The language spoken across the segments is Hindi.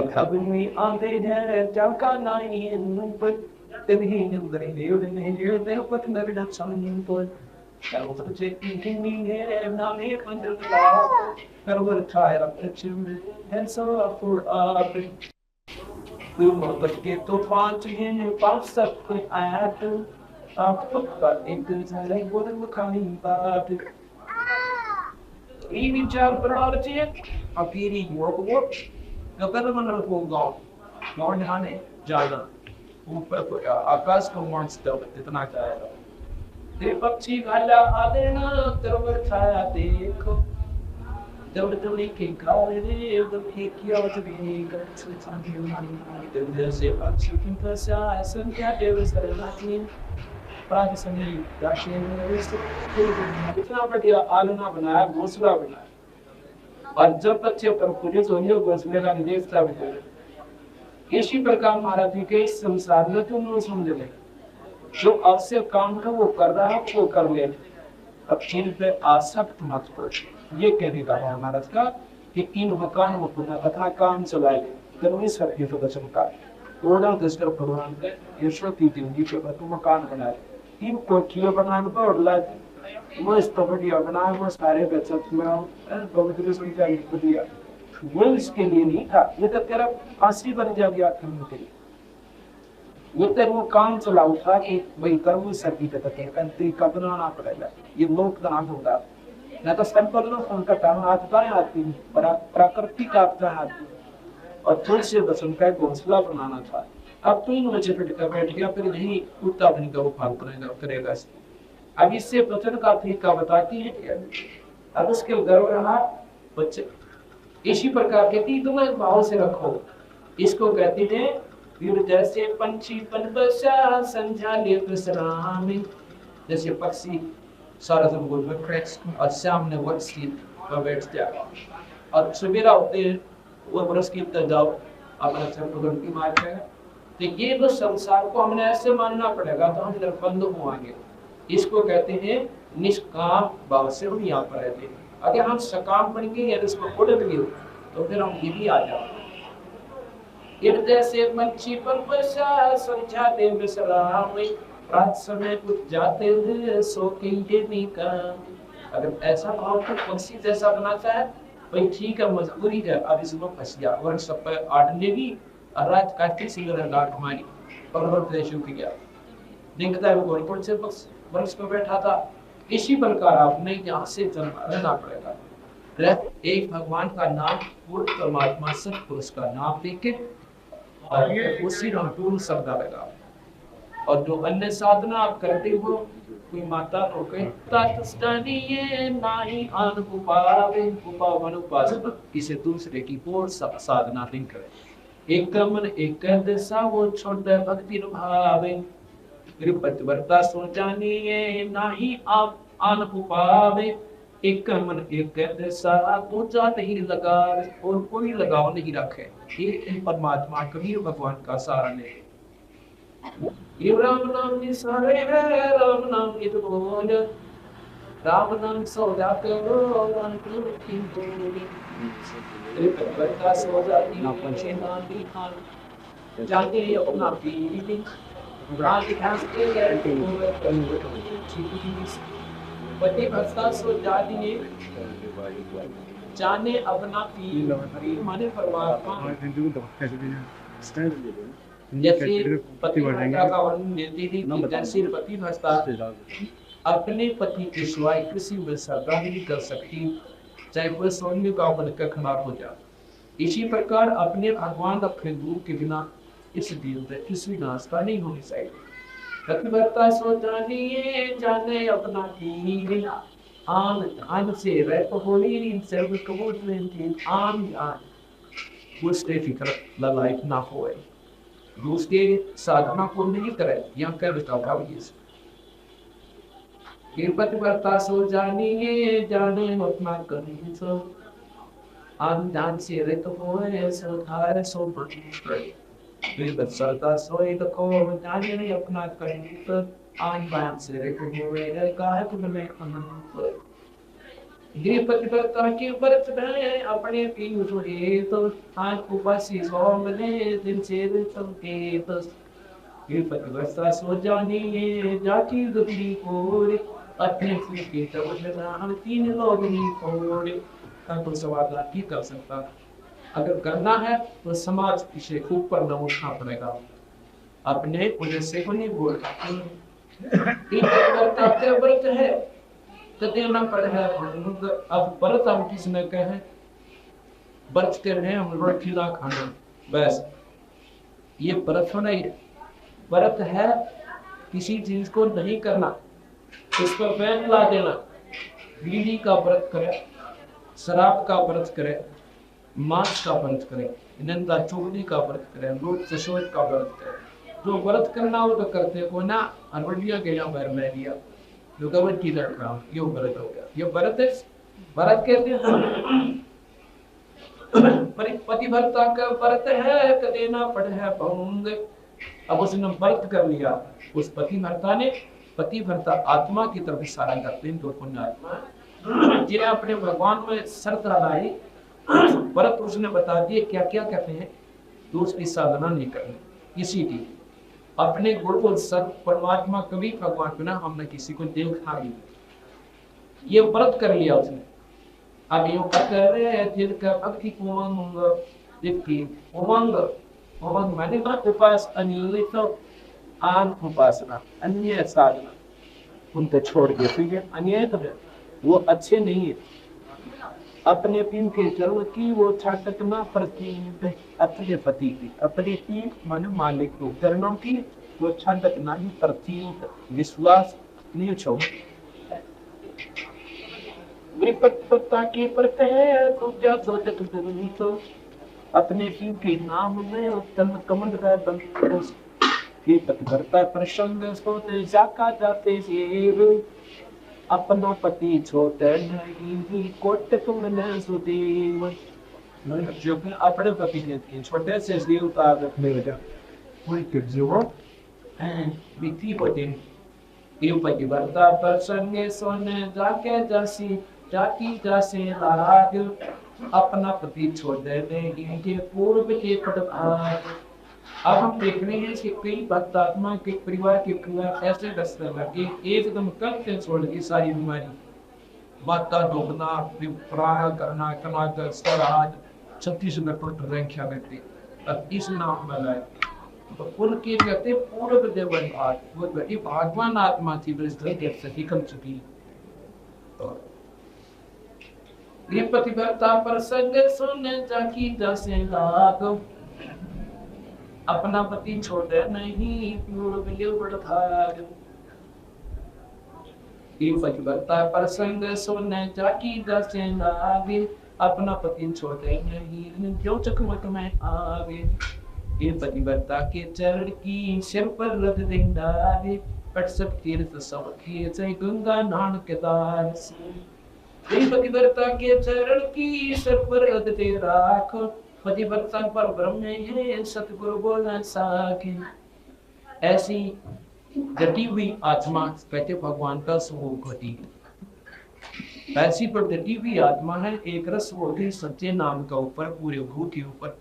Kabhi aate hai chaka nahi in but tebhi nindre ne but nabida samin but Karo checking hai na me pandal la Karo try to and so for we must get to find to him bounce up I had to put that into the wouldn't coming back Even child biology, a PD work, the government will go. More honey, Jala, who a Pascal wants to इतना चाहेगा ते पक्षी गाला आते ना तेरे छाया देखो जब तुमने के गाले रे जब किया तो भी कर सकते से पक्षी की भाषा ऐसा क्या देवस करना प्राचीन दक्षिण में इतना बढ़िया आलना बनाया घोंसला बनाया और जब बच्चे पर पुलिस होने घोंसले का देखता है इसी प्रकार महाराज जी के संसार में तुम लोग समझ ले जो आपसे काम का वो कर रहा है वो कर ले अब चीन पे आसक्त मत हो ये कहने का है महाराज का कि इन मकान में पुनः तथा काम चलाए धर्मी सत्य प्रदर्शन का ओडा दस्तर भगवान के ईश्वर की देवी पे तुम मकान बनाए इन कोठियां बनाने पर और लाइक मस्त बढ़िया बनाए मस्त सारे बच्चे में पवित्र संख्या बढ़िया वो इसके लिए नहीं था ये तो तेरा फांसी बन जाएगा करने के लिए ये तेरे वो काम चलाऊ था कि भाई कर्म सर्दी पे तक कंट्री का बनाना पड़ेगा ये लोक दान होगा ना तो सिंपल ना संकट आता है आती प्राकृतिक आपदा आती और तुलसी दर्शन का घोंसला बनाना था अब तो इन बच्चे बैठ गया फिर नहीं कुत्ता बन का वो फाल करेगा अब इससे बचन का तरीका बताती है अब उसके गर्व रहा बच्चे इसी प्रकार के तीनों भाव से रखो इसको कहते हैं वीर जैसे पंछी पन बसा संध्या ले विश्राम जैसे पक्षी सारा दिन गोल में फ्रेश और सामने वर्षी पर बैठ जाए और सवेरा होते वो बरस की जाओ अपने से भगवान की मार है तो ये तो संसार को हमने ऐसे मानना पड़ेगा तो हम निर्बंध होंगे इसको कहते हैं निष्काम भाव से हम यहाँ पर रहते हैं अगर हम सकाम बनेंगे या इसको उड़ गए तो फिर हम ये भी आ जाओ हृदय से पंछी पर बसा संध्या दे विश्राम रात समय कुछ जाते हैं सो के ये का अगर ऐसा भाव को पंछी जैसा बनाता है भाई ठीक है मजबूरी है अब इसमें फंस गया वन सब पर आटने भी और रात काटती सिंगर डाक हमारी पर्वत देशों की गया देखता है वो गोलपुर से बस वंश पर बैठा था इसी प्रकार आपने यहाँ से रहना पड़ेगा एक भगवान का नाम पूर्ण परमात्मा सतपुरुष का नाम लेके और उसी नाम पूर्ण शब्द आएगा और जो अन्य साधना आप करते हो कोई माता को कहता तस्तनीये नाही आन उपावे उपावन उपासना इसे दूसरे की पूर्ण साधना नहीं करे एक मन एक दशा वो छोड़ दे भक्ति भावे पतिव्रता सोचानिए नाही आप आन उपावे एक मन एक दशा दूजा नहीं लगा और कोई लगाव नहीं रखे ये परमात्मा कबीर भगवान का सारण है ये राम नाम निसारे है राम नाम की तो बोल राम नाम सौदा करो राम की बोली पतिव्रता सौदा ना पंचे नाम की खान जाके अपना पीली रात खास के पतिव्रता सौदा दिए जाने अपना पीली माने परमात्मा जैसे पतिव्रता का वर्णन मिलती थी जैसे पतिव्रता अपने पति के सिवाय किसी में श्रद्धा नहीं कर सकती चाहे वह सोने का बनकर खराब हो जाए इसी प्रकार अपने भगवान अपने गुरु के बिना इस दिल में किसी नाश्ता नहीं होनी चाहिए पतिव्रता सो जाने अपना की आन से रह होली इन सर्व कबूत में आन उससे फिक्र ललाइफ ना होए दूसरे साधना को नहीं करे यहाँ कर बताओ ये पतिव्रता सो जाने अपना करें सो आन जान से रह होए सो धार सो पतिव्रता सोए तो को जाने अपना करें तो आन बान से रह होए काहे को मैं ये प्रतिबद्धता के व्रत में अपने पीयूष हेत आंख उपासी सोमले दिन से संकेत ये प्रतिबद्धता सो जानी ये जाति दुखी कोरे अपने के तब हम तीन लोग ही कोरे तो सवाल की कर सकता अगर करना है तो समाज से ऊपर न उठना पड़ेगा अपने वजह से को नहीं बोल व्रत है तो देना पड़े है अब व्रत हम किसने कहे व्रत कर रहे हैं हम लोग खिला खाना बस ये व्रत नहीं है व्रत है किसी चीज को नहीं करना उस पर बैन ला देना बीड़ी का व्रत करे शराब का व्रत करे मांस का व्रत करे निंदा चुगली का व्रत करे लोट सशोध का व्रत करे जो व्रत करना हो तो करते को ना अनवडिया के यहाँ बैर में दिया जो गवर्नमेंट की लड़का ये व्रत हो गया ये व्रत है व्रत कहते हैं पतिव्रता का व्रत है कदेना पड़ है भंग अब उसने व्रत कर लिया उस पतिव्रता ने पतिव्रता आत्मा की तरफ इशारा करते हैं तो पुण्य आत्मा जिन्हें अपने भगवान में शर्त लगाई व्रत उसने बता दिए क्या क्या कहते हैं तो उसकी साधना नहीं करनी इसी की अपने गुण को सत परमात्मा कभी भगवान बिना हमने किसी को देखा नहीं ये व्रत कर लिया उसने अब यो करे जिनका भक्ति उमंग जिनकी उमंग उमंग माने ना उपास अनिलित आन उपासना अन्य साधना उनसे छोड़ के ठीक है अन्य तो वो अच्छे नहीं है अपने पिन के चरण की वो छाटक ना प्रति अपने पति की अपने की मन मालिक को चरणों की वो छाटक ना ही प्रति विश्वास नहीं छो विपत्ता की प्रत है तो क्या सोचत तो अपने पिन के नाम में उत्तम कमल का बंद ये पतिव्रता प्रसंग सोते जाका जाते से अपना पति छोटे नहीं कोट तुम न सुदेव जो कि अपने पति के छोटे से जीव का रखने लगा कोई के जीव एंड बिती पति ये पतिव्रता प्रसंग सोने जाके जैसी जाति जैसे लाग अपना पति छोटे नहीं के पूर्व के पटभाग अब हम देख रहे हैं कि कई भक्त आत्मा के परिवार के परिवार ऐसे दस्ते लगे एकदम कल से छोड़ की सारी बीमारी माता डूबना प्राण करना कमाकर स्वराज छत्तीसगढ़ पर रंख्या करते अब इस नाम में लाए तो उनके कहते पूर्व देवन भाग वो बड़ी भगवान आत्मा थी बृहस्पति से निकल चुकी ये प्रतिभा प्रसंग सुन जाकी जैसे लाग अपना पति छोड़े नहीं पतिव्रता प्रसंग सुने जाकी दसे लागे अपना पति छोड़े नहीं जो चकमक में आगे ये पतिव्रता के चरण की सिर पर रख देंगे पट सब तीर्थ सब किए से गंगा नान के दार ये पतिव्रता के चरण की सिर पर रख दे राखो पतिव्रता पर ब्रह्म है सतगुरु बोला साके ऐसी घटी हुई आत्मा कहते भगवान का स्वरूप घटी ऐसी पर घटी हुई आत्मा है एक रस होती सच्चे नाम का ऊपर पूरे भूत के ऊपर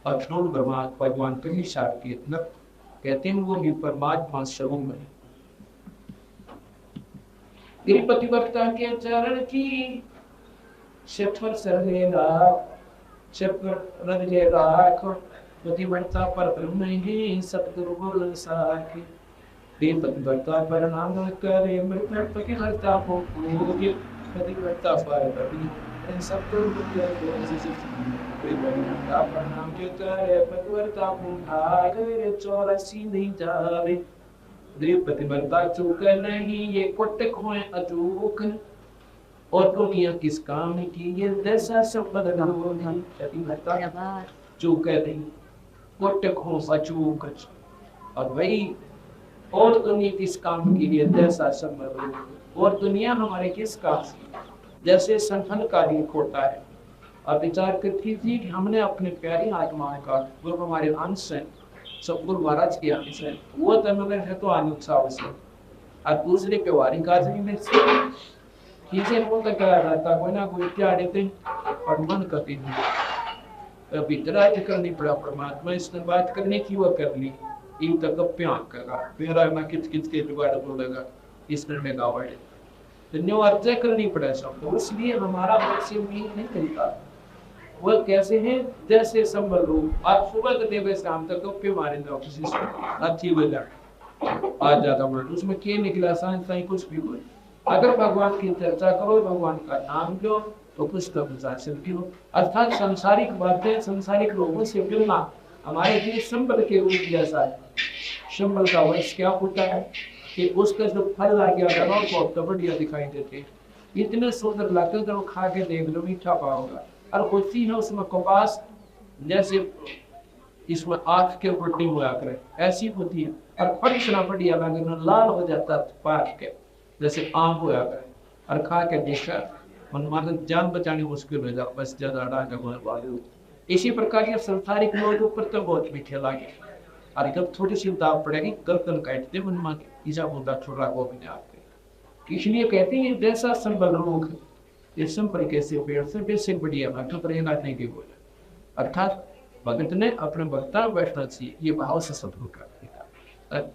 अक्षुण ब्रह्मा भगवान के ही सार के कहते हैं वो भी परमात्मा स्वरूप में पतिव्रता के चरण की शिफर सरेगा पतिव्रता पर ब्रह्म ही सतगुरु बोल साके पतिव्रता पर नाम करे मृत पतिव्रता को पतिव्रता पर इन सतगुरु पर नाम जो करे पतिव्रता को भागे चौरासी नहीं जावे पतिव्रता चूक नहीं ये कोट खोए अचूक और दुनिया किस काम की ये जैसा सब बदला चूक नहीं कोट खो अचूक और वही और दुनिया किस काम की ये जैसा सब बदला और दुनिया हमारे किस काम जैसे संखन का दिन खोता है और विचार करती थी कि हमने अपने प्यारी आत्माओं का वो हमारे अंश है सतगुरु महाराज के अंश है वो तनगर है तो अनुत्साह से और दूसरे के वारी काज में किसी को तक करा जाता कोई ना कोई क्या देते और मन करती नहीं अभी तरह करनी पड़ा परमात्मा इसने बात करने की वो कर ली इन तक प्यार करा मेरा ना किच किच के जुगाड़ बोलेगा इसने में गावा है तो अर्ज करनी पड़े सब तो इसलिए हमारा मत्स्य भी नहीं मिलता वो कैसे हैं जैसे संबल लोग आप सुबह से देवे शाम तक तो पे मारेंगे ऑफिस में अच्छी वजह आज ज्यादा वर्ड उसमें क्या निकला साइंस साइंस कुछ भी कोई अगर भगवान की चर्चा करो भगवान का नाम लो तो कुछ तो क्यों अर्थात सांसारिक बातें सांसारिक लोगों से मिलना हमारे लिए संबल के रूप जैसा है संबल का वंश क्या होता है कि उसका जो फल आ गया लगाओ को तो बढ़िया दिखाई देते इतने सुंदर लगते तो खा के देख लो मीठा पाओगा और खुशी है उसमें कपास जैसे इसमें आँख के ऊपर नहीं हुआ करे ऐसी होती है और परीक्षणा बढ़िया लगना लाल हो जाता पाक के जैसे आम हुआ करे और खा के देखा मन मानो जान बचानी मुश्किल हो जाए बस ज्यादा इसी प्रकार ये संसारिक लोग ऊपर तो बहुत मीठे लागे और जब थोड़ी सी दाव पड़ेगी गर्दन काटते मन मान ईजा मुद्दा छोड़ा वो भी आपके इसलिए कहते हैं जैसा संबल रोग ये संपर्क कैसे पेड़ से बेसिक बढ़िया भक्त प्रेरणा नहीं की बोले अर्थात भगत ने अपने भक्ता बैठना चाहिए ये भाव से सब कर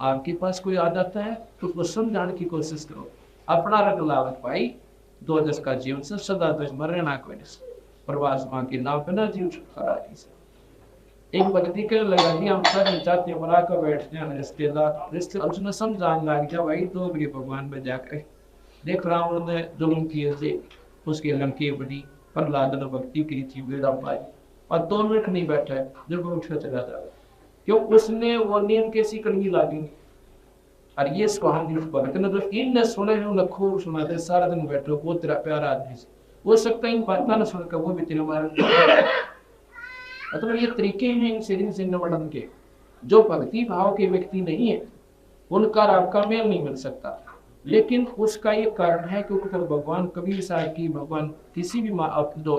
आपके पास कोई आदत है तो उसको समझाने की कोशिश करो अपना रंग लावत भाई 2 दस का जीवन से सदा दस मरे ना कोई प्रवास मां के नाम पे ना जीव छुटकारा एक भक्ति के लगा दिया हम सब चाहते बना कर बैठ जाए रिश्तेदार रिश्ते उसने समझाने लग गया भाई तो भी भगवान में जाकर देख रावण ने जुल्म किए थे उसके लंके बनी प्रहलाद ने भक्ति की थी वेदा पाई और 2 मिनट नहीं बैठा है जब वो उठा चला जाए क्यों उसने वो नियम कैसी करनी लागेंगे और ये सुहानी भगत ने तो इन सुने हैं उन्हें खूब सुनाते सारा दिन बैठो वो तेरा प्यारा आदमी हो सकता है इन बात ना सुनकर वो भी तेरे मारे मतलब ये तरीके हैं इन सीरीज से निवड़न के जो भक्ति भाव के व्यक्ति नहीं है उनका आपका मेल नहीं मिल सकता लेकिन उसका ये कारण है क्योंकि भगवान कबीर साहब की भगवान किसी भी जो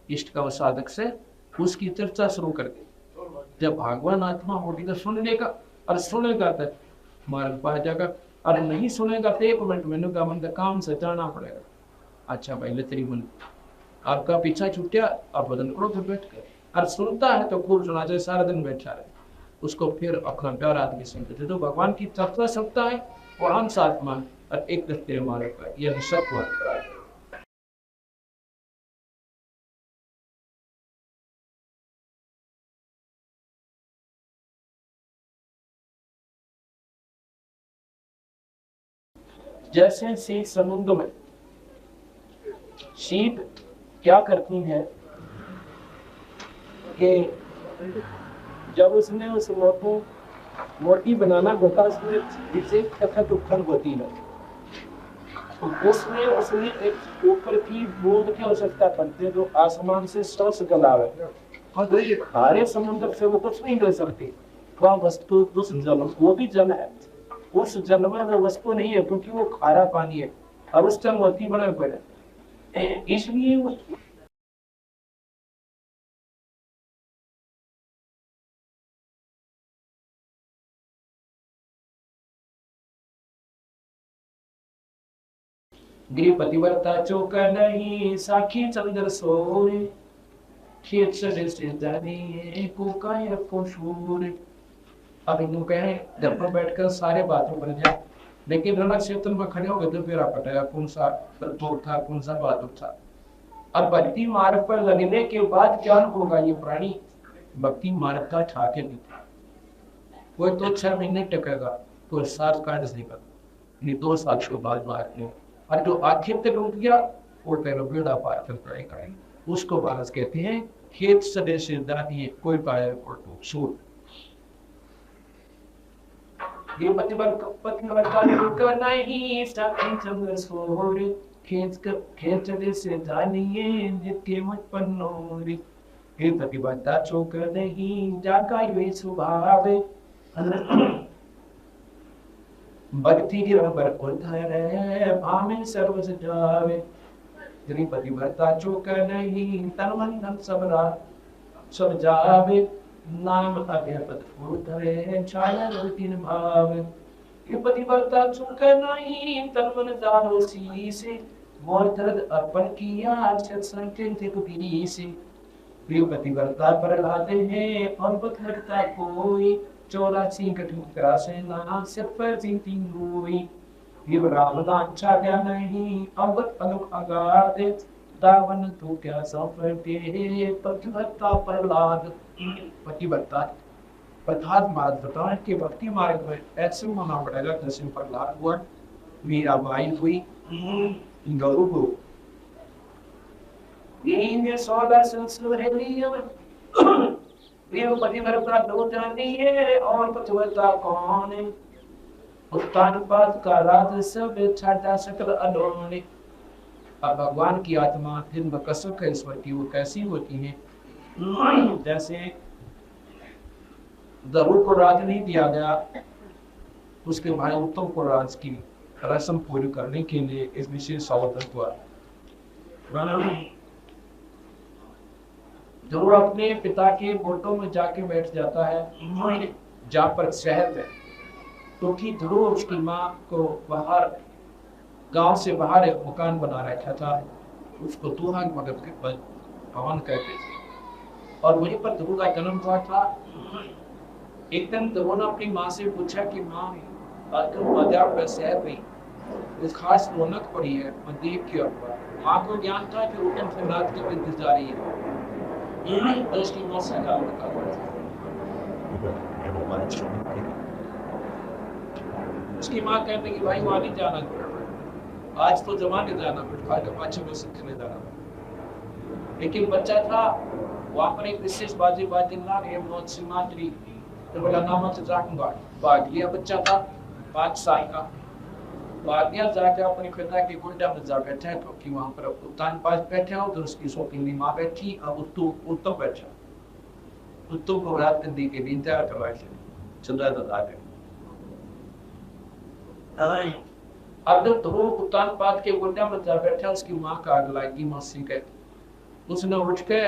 इष्ट का साधक से उसकी चर्चा शुरू कर दी जब भगवान आत्मा होगी तो सुनने का और सुनेगा तो मार्ग पा जाएगा और नहीं सुनेगा तो 1 मिनट मैंने का मन का काम से जाना पड़ेगा अच्छा भाई ले तेरी मन आपका पीछा छूटा आप बदन करो फिर बैठ कर और सुनता है तो खूब सुना चाहिए सारा दिन बैठा रहे उसको फिर अपना प्यार आदमी सुनते थे तो भगवान की चर्चा सकता है और हम साथ में और एक दस्ते हमारे पर यह सब हुआ जैसे सी समुद्र में शीप क्या करती है कि जब उसने उस मोटी बनाना होता उसमें जिसे कथक उत्पन्न होती है उसमें उसने एक ऊपर की बूंद की आवश्यकता पड़ती है जो आसमान से स्पर्श गलावे और ये खारे समुद्र से वो कुछ नहीं कर सकती वह वस्तु उस जल वो भी जल है उस जल में वो वस्तु नहीं है क्योंकि वो खारा पानी है अब उस टाइम मोती बने पड़े इसलिए गिरी पतिव्रता चौक नहीं साखी चंद्र सोरे खेत से जानी को काय को शूर अब इन कहे घर पर बैठकर सारे बातों बन जाए लेकिन रण क्षेत्र में खड़े हो गए तो फिर पटाया कौन सा तत्व था कौन सा बात था अब भक्ति मार्ग पर लगने के बाद क्या होगा ये प्राणी भक्ति मार्ग का ठाके नहीं था कोई तो 6 महीने टकेगा कोई 7 कार्य नहीं कर नहीं 2 साल के बाद मारने और जो आखिर तक रुक गया वो तेरा बेड़ा पार कर पड़ेगा उसको बारस कहते हैं खेत सदे से दानी कोई पाए और तो सूर ये पतिवर्ता रुक नहीं साखी चंद्र सोर खेत सदे से दानिए जितके मुझ पर नोरी ये पतिवर्ता चौक नहीं जाका ये स्वभाव भक्ति की रबर उधर भामे सर्व सजावे तेरी पतिव्रता चूक नहीं तन मन धन सब जावे नाम अभ्यपत उधरे छाया रूटीन भाव ये पतिव्रता चूक नहीं तन मन जानो सी से मोहतरद अर्पण किया संकेत पीरी से प्रिय पतिव्रता पर लाते हैं और लगता कोई 84 कठोरा से नाना सिर पर तीन हुई ये रामदान चाहा नहीं अवत अनुक अगाध दावन तो क्या सफर तेरे पतिव्रता प्रहलाद पतिव्रता प्रहलाद मार्ग बताएं कि भक्ति मार्ग में ऐसे होना पड़ेगा जैसे प्रहलाद हुआ मीरा बाई हुई गौरव ये सौदा संस्कृति ये पतिव्रता दो जानी है और पतिव्रता कौन है उत्तान पाद का राज सब छाटा सकल अडोने अब भगवान की आत्मा दिन बकसर का ईश्वरी वो कैसी होती है जैसे जरूर को राज नहीं दिया गया उसके भाई उत्तम को राज की रस्म पूरी करने के लिए इस विशेष अवसर हुआ जरूर अपने पिता के गोटों में जाके बैठ जाता है जहाँ पर शहर में क्योंकि ध्रुव उसकी माँ को बाहर गांव से बाहर एक मकान बना रखा था उसको दूहान मगर भवन कहते थे और वहीं पर ध्रुव का जन्म हुआ था। एक दिन ध्रुव ने अपनी माँ से पूछा कि माँ बाजार पर शहर में एक खास रौनक पड़ी है मैं देख के माँ को ज्ञान था कि रोटन से रात की इंतजारी है और उसकी माँ से उसकी माँ कहते कि भाई वहां नहीं जाना आज तो जमाने जाना बिठा के पाछे में सीखने जाना लेकिन बच्चा था वहां पर एक विशेष बाजी ना नोट सिमात्री तो बोला नाम से जाऊंगा भाग लिया बच्चा था 5 साल का भाग लिया जाके अपने पिता की गुंडा में जा बैठा क्योंकि वहां पर उत्तान पास बैठे हो तो उसकी सोती माँ बैठी अब उत्तम बैठा उत्तम को रात दी के दिन तैयार करवाए चंद्रा दादा अब जब ध्रुव उत्तान पाद के गुंडा में जा बैठा उसकी माँ का आग लगी मौसी के उसने उठ के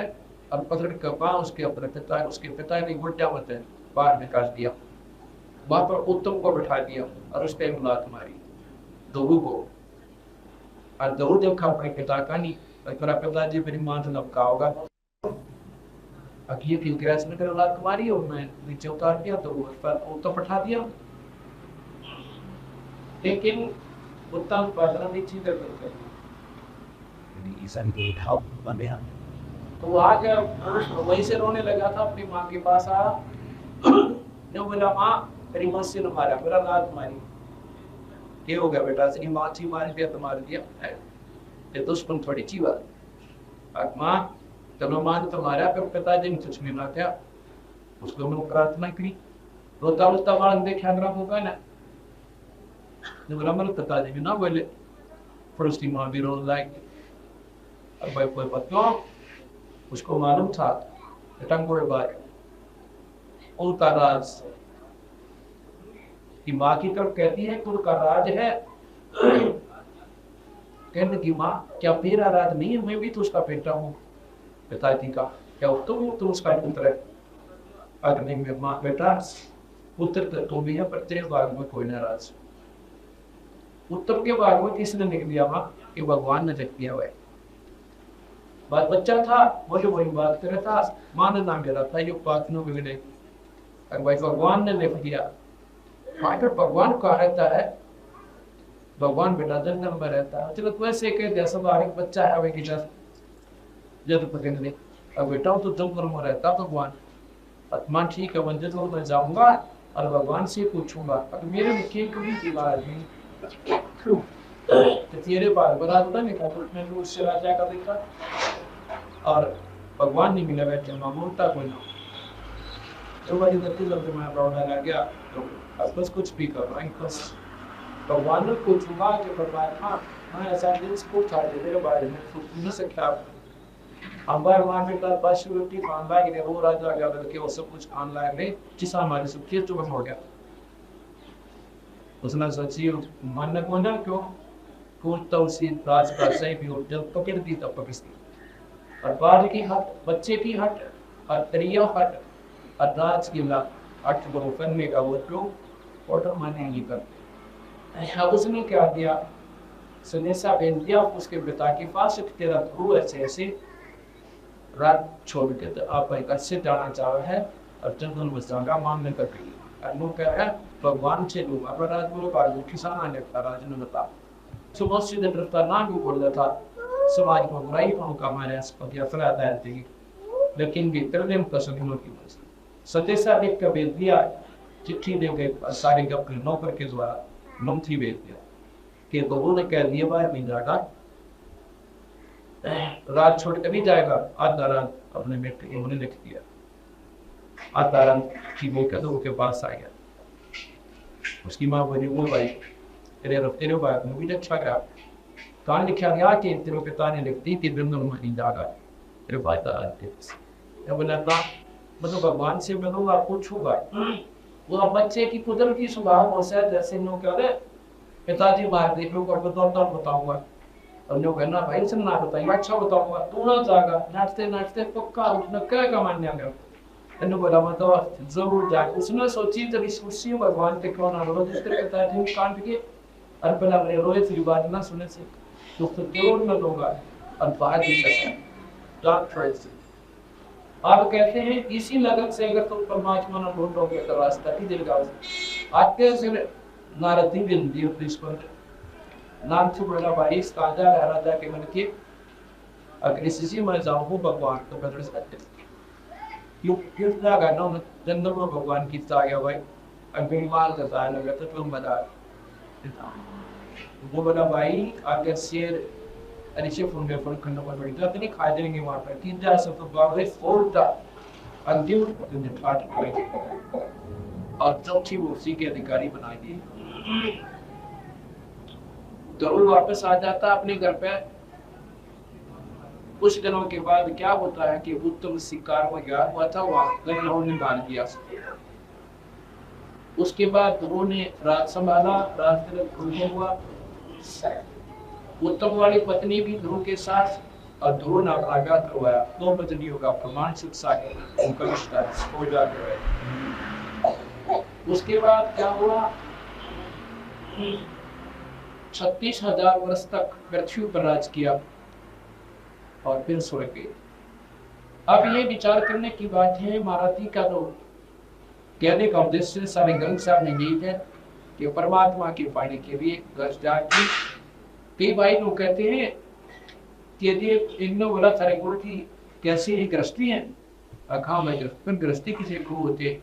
और पकड़ के पाँव उसके पिता ने गुंडा में बाहर निकाल दिया वहां पर उत्तम को बिठा दिया और उस पर लात मारी ध्रुव को और ध्रुव देखा अपने पिता का नहीं तेरा पिताजी मेरी माँ से लपका होगा अब ये क्यों गिरास ने कर लात मारी और मैं नीचे उतार दिया तो उत्तम बिठा दिया लेकिन उत्तम पादरा नीचे कर करते तो वो आके वहीं से रोने लगा था अपनी माँ के पास आया जो बोला माँ तेरी माँ से मारा मेरा लात मारी क्या हो गया बेटा तेरी माँ थी मार दिया तो मार दिया ये तो उसको थोड़ी अच्छी बात माँ चलो माँ ने तो मारा फिर पिताजी ने कुछ नहीं क्या उसको मैंने प्रार्थना की रोता रोता बाल देखे अगर होगा ना बोला मेरे पिताजी ना बोले फिर उसकी माँ भी रोने लगी अब भाई कोई बच्चों उसको मालूम था टंगोड़ बार उनका राज की माँ की तरफ कहती है कि उनका राज है कहने की माँ क्या मेरा राज नहीं है मैं भी तो उसका बेटा हूँ पिताजी का क्या तुम उसका पुत्र है अगर नहीं मैं माँ बेटा पुत्र तो भी है पर तेरे बाग में कोई नाराज उत्तम के बाग में किसने लिख दिया माँ कि भगवान ने लिख दिया हुआ है बात बच्चा था वो जो वही बात कर रहा था माँ ने नाम ले रहा था ये बात न बिगड़े भाई भगवान ने लिख दिया पर भगवान कहा रहता है भगवान बेटा जंगल में रहता है चलो तो ऐसे कह दिया सब एक बच्चा है वही जब पकड़ ले अब बेटा तो जंगल में रहता भगवान आत्मा ठीक है वंजे तो मैं जाऊंगा और भगवान से पूछूंगा अगर मेरे में की कभी की बात नहीं तो तेरे बार बता नहीं था मैं उससे राजा का देखा और भगवान नहीं मिला बैठे मामूलता कोई ना तो भाई गति जब मैं प्रौढ़ा लग गया तो बस कुछ भी कर रहा है बस भगवान ने पूछूंगा कि भगवान हाँ मैं ऐसा दिन को छाड़ दे मेरे बारे में नहीं सकता हमारे वहाँ पे कल बस रोटी खान लाए गए वो राजा गया करके वो सब कुछ खान लाए गए जिस हमारे सब खेत चुका हो गया उसने सोची मन को ना क्यों कूदता उसी राज का सही भी हो जब पकड़ दी तब पकड़ती और बाहर की हट बच्चे की हट और तरिया हट और राज की ला हट को करने का वो क्यों ऑर्डर माने नहीं करते उसने क्या दिया संदेशा भेज दिया उसके पिता के पास, तेरा ध्रुव ऐसे ऐसे रात छोड़ के तो आप एक अच्छे जाना चाह रहे हैं और चंदन बचागा मांगने कर गई कह रहे हैं भगवान से लोग अब राज बोलो बार किसान आने का राज ने बता सुबह से दिन रफ्तार ना भी बोल था समाज को बुराई को कमाने पर यात्रा दायर थी लेकिन भी तेरे में कसम की बस सतेसा लिख कर भेज दिया, चिट्ठी दे के सारे अपने नौकर के द्वारा नमथी भेज दिया कि दोनों ने कह दिया बाहर नहीं जाएगा, रात छोड़ कर नहीं जाएगा। आधा रात अपने बेटे उन्होंने लिख दिया, आधा रात की मौके तो उसके पास आ गया। उसकी माँ बोली वो भाई तेरे बात में भी अच्छा गया कहाँ लिखा गया कि तेरे पिता ने लिख दी कि दिन में नहीं जाएगा तेरे भाई का बोला मतलब भगवान से मिलूंगा पूछूंगा वो अब बच्चे की कुदरती स्वभाव हो सकता है जैसे लोग कह रहे पिताजी मार दे लोग बताऊंगा और लोग कहना भाई से ना बताइए अच्छा बताऊंगा तू ना जाएगा नाचते नाचते पक्का उठना कहेगा मान्य गया तेन बोला मतलब जरूर जाए। उसने सोची जब इस खुशी भगवान के कौन आरोप दूसरे पिताजी कांट के और पहला मेरे रोए से बात ना सुने से तो जरूर न दूंगा और बाहर ही कैसे आप कहते हैं इसी लगन से अगर तुम परमात्मा न ढूंढोगे तो रास्ता ही दिलगा आते से नारदी बिंदी पर नाम से बड़ा भाई ताजा राजा के मन के अगर इसी में जाऊं भगवान तो बदल सकते क्यों कितना गाना जन्म में भगवान की साया भाई अगर माल का साया लगा तो तुम बता वो बड़ा भाई अगर शेर अनिश्चित फुंडे फुल खंड पर बैठ जाते नहीं खा देंगे वहां पर तीन चार सब तो बावरे फोल्ड अंतिम दिन पाठ करेंगे और चौथी वो उसी के अधिकारी बनाई दी तो वो वापस आ जाता अपने घर पे। कुछ दिनों के बाद क्या होता है कि उत्तम शिकार में गया हुआ था वहां लखनऊ ने बांध दिया उसके बाद उन्होंने राज संभाला राज हुआ उत्तम वाली पत्नी भी ध्रुव के साथ और ध्रुव ने आज्ञा करवाया दो पत्नियों का प्रमाण शिक्षा उनका रिश्ता हो जाता है। उसके बाद क्या हुआ 36,000 वर्ष तक पृथ्वी पर राज किया और फिर स्वर्ग गए। अब ये विचार करने की बात है महारथी का तो कहने का उद्देश्य सारे ग्रंथ साहब ने यही है कि परमात्मा के पाने के लिए कई भाई लोग कहते हैं कि यदि इन्हों बोला सारे गुरु की कैसी ही गृहस्थी है अखा में गृहस्थी किसी गुरु होते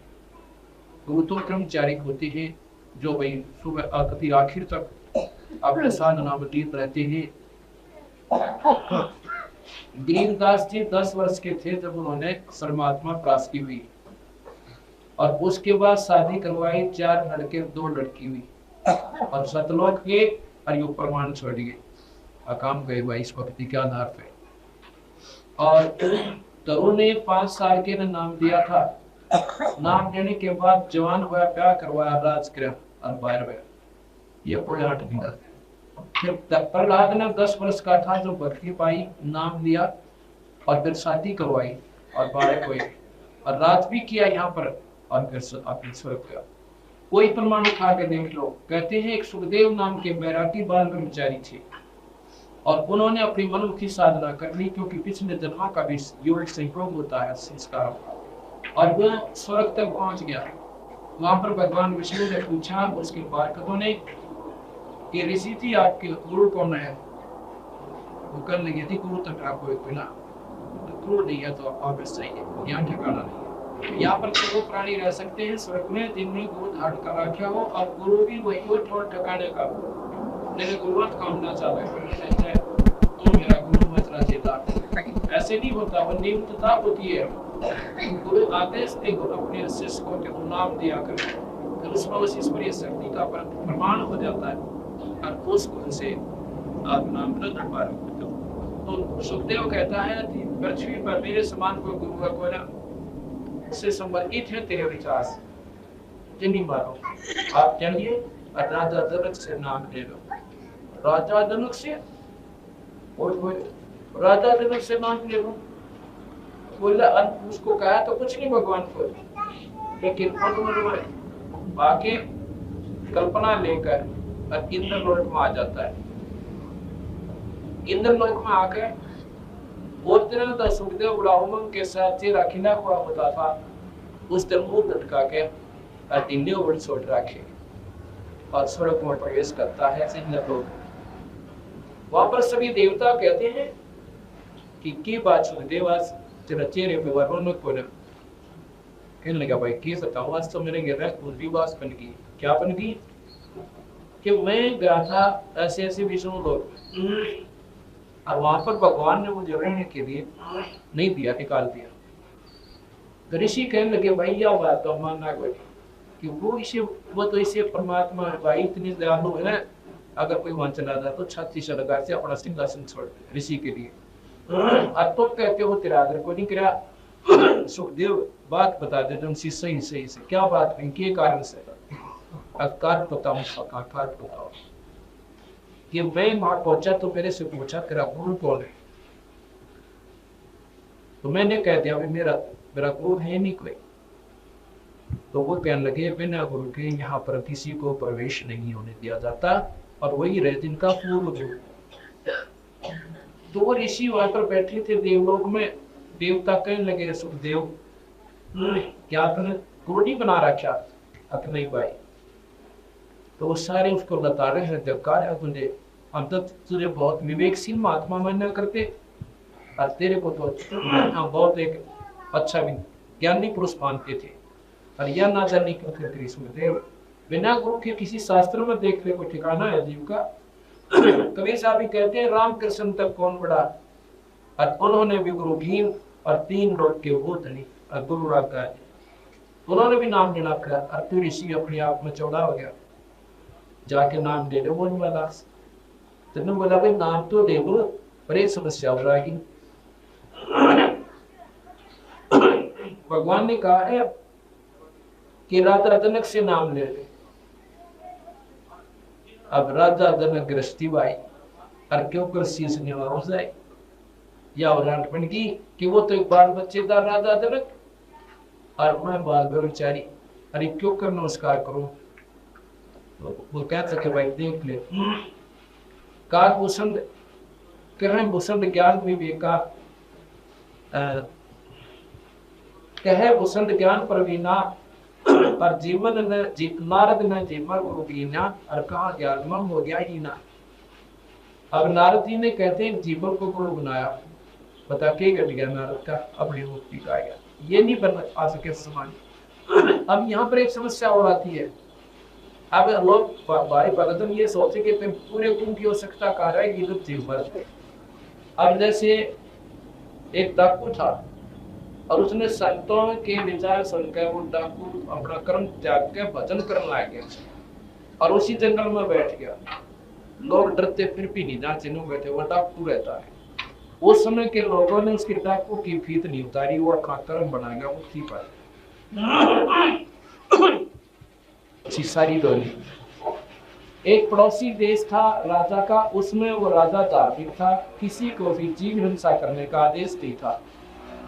गुरु तो कर्मचारी होते हैं जो भाई सुबह कभी आखिर तक अपने साथ नामतीत रहते हैं। गरीबदास जी 10 वर्ष के थे जब उन्होंने परमात्मा प्राप्ति हुई और उसके बाद शादी करवाई 4 लड़के 2 लड़की हुई और सतलोक के और प्रमाण छोड़ गए अकाम गए भाई इस भक्ति के आधार पे। और तरुण ने 5 साल के नाम दिया था, नाम देने के बाद जवान हुआ प्यार करवाया राजगृह और बाहर गया ये पूरे 8 दिन। फिर प्रहलाद ने 10 वर्ष का था जो भक्ति पाई नाम दिया और फिर शादी करवाई और बाहर गए और राज भी किया यहाँ पर और फिर अपने स्वर्ग गया। कोई प्रमाण उठा के देख लो कहते हैं एक सुखदेव नाम के बैरागी बाल ब्रह्मचारी थे और उन्होंने अपनी मनमुखी साधना कर ली क्योंकि पिछले जन्मों का भी योग संयोग होता है संस्कार और वो स्वर्ग तक पहुंच गया। वहां पर भगवान विष्णु ने पूछा उसके पार्षदों ने कि ऋषि जी आपके गुरु कौन है वो कर लगे थी गुरु तक आपको एक बिना गुरु नहीं है तो आप चाहिए यहाँ ठिकाना नहीं यहाँ पर वो प्राणी रह सकते हैं स्वर्ग में जिनने गुरु धारण कर रखा हो और गुरु भी वही हो ठोर ठिकाने का मेरे गुरु कामना चाहते हैं तो मेरा गुरु मत रचेता ऐसे नहीं होता वो नियमितता होती है। गुरु आदेश दे अपने शिष्य को नाम दिया कर फिर उसमें उस ईश्वरीय शक्ति का प्रमाण हो जाता है और उस गुण से आप नाम न पा रहे। तो सुखदेव कहता है कि पृथ्वी पर मेरे समान कोई गुरु का कोई ना से संबंधित है तेरे विचार जिन्हीं मारो आप चलिए और राजा जनक से नाम ले लो। राजा जनक से राजा जनक से नाम ले लो बोला उसको कहा तो कुछ नहीं भगवान को लेकिन बाकी कल्पना लेकर और इंद्र लोक में आ जाता है इंद्र लोक में आकर और दिन तो सुखदेव ब्राह्मण के साथ चेहरा खिला हुआ होता था, उस दिन मुंह लटका के टिंडे ऊपर छोड़ रखे और स्वर्ग में प्रवेश करता है इंद्र लोक। वहां पर सभी देवता कहते हैं कि बात सुखदेव आज तेरा चेहरे पे वरुण को कहने लगा, भाई की बताऊं, आज तो मेरे गिर पूरी बात बन गई। क्या बन गई? कि मैं गया था ऐसे ऐसे विष्णु लोग, और वहां पर भगवान ने मुझे रहने के लिए नहीं दिया, निकाल दिया। तो ऋषि कहने लगे, भाई यह बात तो मानना कोई कि वो तो इसे परमात्मा है भाई, इतनी दयालु है, अगर कोई वहां चला जाए तो छाती से लगा से अपना सिंहासन छोड़ दे ऋषि के लिए। अब तो कहते हो तेरा आदर को नहीं करा। सुखदेव बात बता दे तुमसे सही सही से, क्या बात है, के कारण से? कारण बताओ कि मैं वहां पहुंचा तो मेरे से पूछा तेरा गुरु कौन है? तो मैंने कह दिया मेरा गुरु है नहीं कोई। तो वो कहने लगे, बिना गुरु के यहाँ पर किसी को प्रवेश नहीं होने दिया जाता, और वही रहे जिनका पूर्व गुरु। तो वो ऋषि वहां पर बैठे थे देवलोक में। देवता कहने लगे, सुखदेव क्या आपने गुरु नहीं बना रखा? नहीं भाई। तो वो सारे उसको बता रहे हैं, जबकार है तुझे, हम तो तुझे बहुत विवेकशील महात्मा मानना करते, और तेरे को तो हम बहुत एक अच्छा भी ज्ञानी पुरुष मानते थे, और यह ना जाने क्यों थे कृष्णदेव। बिना गुरु के किसी शास्त्र में देखने को ठिकाना है जीव का। कबीर साहब भी कहते हैं, राम कृष्ण तक कौन बड़ा, और उन्होंने भी गुरु भीम और 3 लोग के वो धनी और गुरु राखा है, उन्होंने भी नाम लेना कहा। और फिर ऋषि अपने आप में चौड़ा हो गया, जाके नाम ले लो। वो नहीं वाला तुमने बोला भाई नाम तो ले लो, पर ये समस्या हो जाएगी। भगवान ने कहा है कि राजा जनक से नाम ले ले। अब राजा जनक गृहस्थी भाई, और क्यों कर शीश निवा हो जाए, या उदाहरण बन गई कि वो तो एक बाल बच्चेदार राजा जनक, और मैं बाल ब्रह्मचारी, अरे क्यों कर नमस्कार करो? तो वो कहते कि भाई देख ले, काल भूषण कह भूषण ज्ञान विवेका, कहे भूषण ज्ञान प्रवीणा, पर जीवन न नारद ने जीवन को बीना, और कहा ज्ञान मन हो गया ही ना। अब नारद जी ने कहते हैं जीवन को गुरु बनाया, बता के कर गया नारद का, अपनी मुक्ति का गया, ये नहीं बन आ सके समान। अब यहाँ पर एक समस्या और आती है। अब लोग भाई भगतम ये सोचे कि पूरे गुण की आवश्यकता कह रहा है कि जीव पर। अब जैसे एक डाकू था, और उसने संतों के विचार सुनकर वो डाकू अपना कर्म त्याग के भजन करने लग गया, और उसी जंगल में बैठ गया। लोग डरते फिर भी नहीं जाते, बैठे, वो डाकू रहता है। उस समय के लोगों ने उसकी डाकू की फीत नहीं उतारी, वो कर्म बना गया मुक्ति पर। सारी डोली एक पड़ोसी देश था राजा का, उसमें वो राजा धार्मिक था, किसी को भी जीव हिंसा करने का आदेश नहीं था,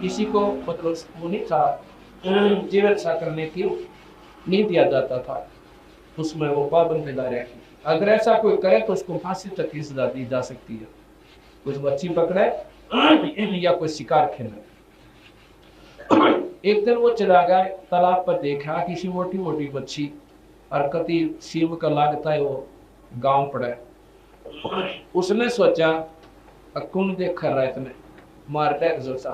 किसी को मतलब वो नहीं था जीव हिंसा करने की नहीं दिया जाता था, उसमें वो पाबंद है। अगर ऐसा कोई करे तो उसको फांसी तक की सजा दी जा सकती है। कुछ बच्ची पकड़े या कोई शिकार खेले। एक दिन वो चला गया तालाब पर, देखा किसी मोटी मोटी बच्ची, और कति शिव का लागता है वो गांव पड़े। उसने सोचा कौन देख रहा है इतने, मार दे जोसा।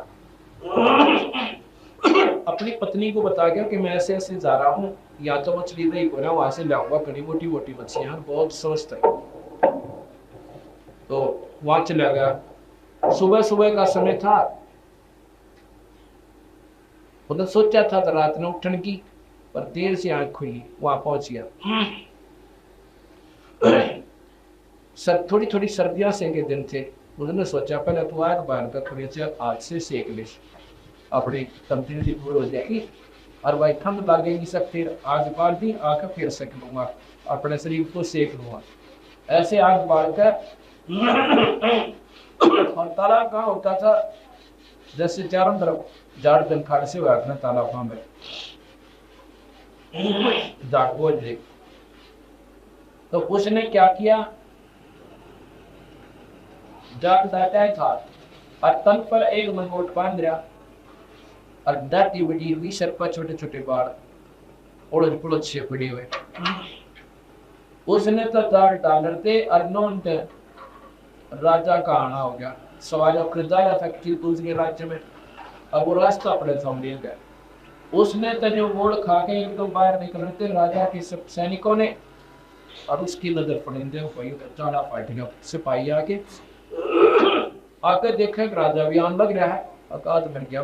अपनी पत्नी को बता गया कि मैं ऐसे ऐसे जा रहा हूँ, या तो मछली नहीं को ना वहां से लाऊंगा, कड़ी मोटी मोटी मछलियां बहुत स्वस्थ है। तो वहां चला गया, सुबह सुबह का समय था, उन्होंने सोचा था तो रात में उठने की, पर देर से आंख खुली, वहां पहुंच गया। थोड़ी थोड़ी सर्दियां से के दिन थे, उन्होंने सोचा पहले तो आग बार कर थोड़ी से आज से सेक ले, अपनी तमतीन दूर हो जाएगी, और भाई ठंड लगेगी सकती, आग बाल दी, आकर फिर सेक लूंगा, अपने शरीर को सेक लूंगा। ऐसे आग बाल कर, और तालाब कहाँ होता था, जैसे चारों तरफ झाड़ जंखाड़ से हुआ अपना तालाब में जागो देख। तो उसने क्या किया, जाट दाता था और तन पर एक मनकोट बांध रहा और दाती बड़ी हुई सर पर छोटे छोटे बाल उड़द पुड़द से पड़ी हुए। उसने तो दाट डालते अर्नोंट राजा का आना हो गया। सवाल खरीदाया था कि दूसरे राज्य में, अब वो रास्ता अपने सामने गया। उसने तने मोड़ खा के एकदम बाहर निकल रहे थे राजा के सब सैनिकों ने, और उसकी नजर पड़े कोई चाड़ा पार्टी का सिपाही आके देखे राजा भी आन लग रहा है, अकाद बन गया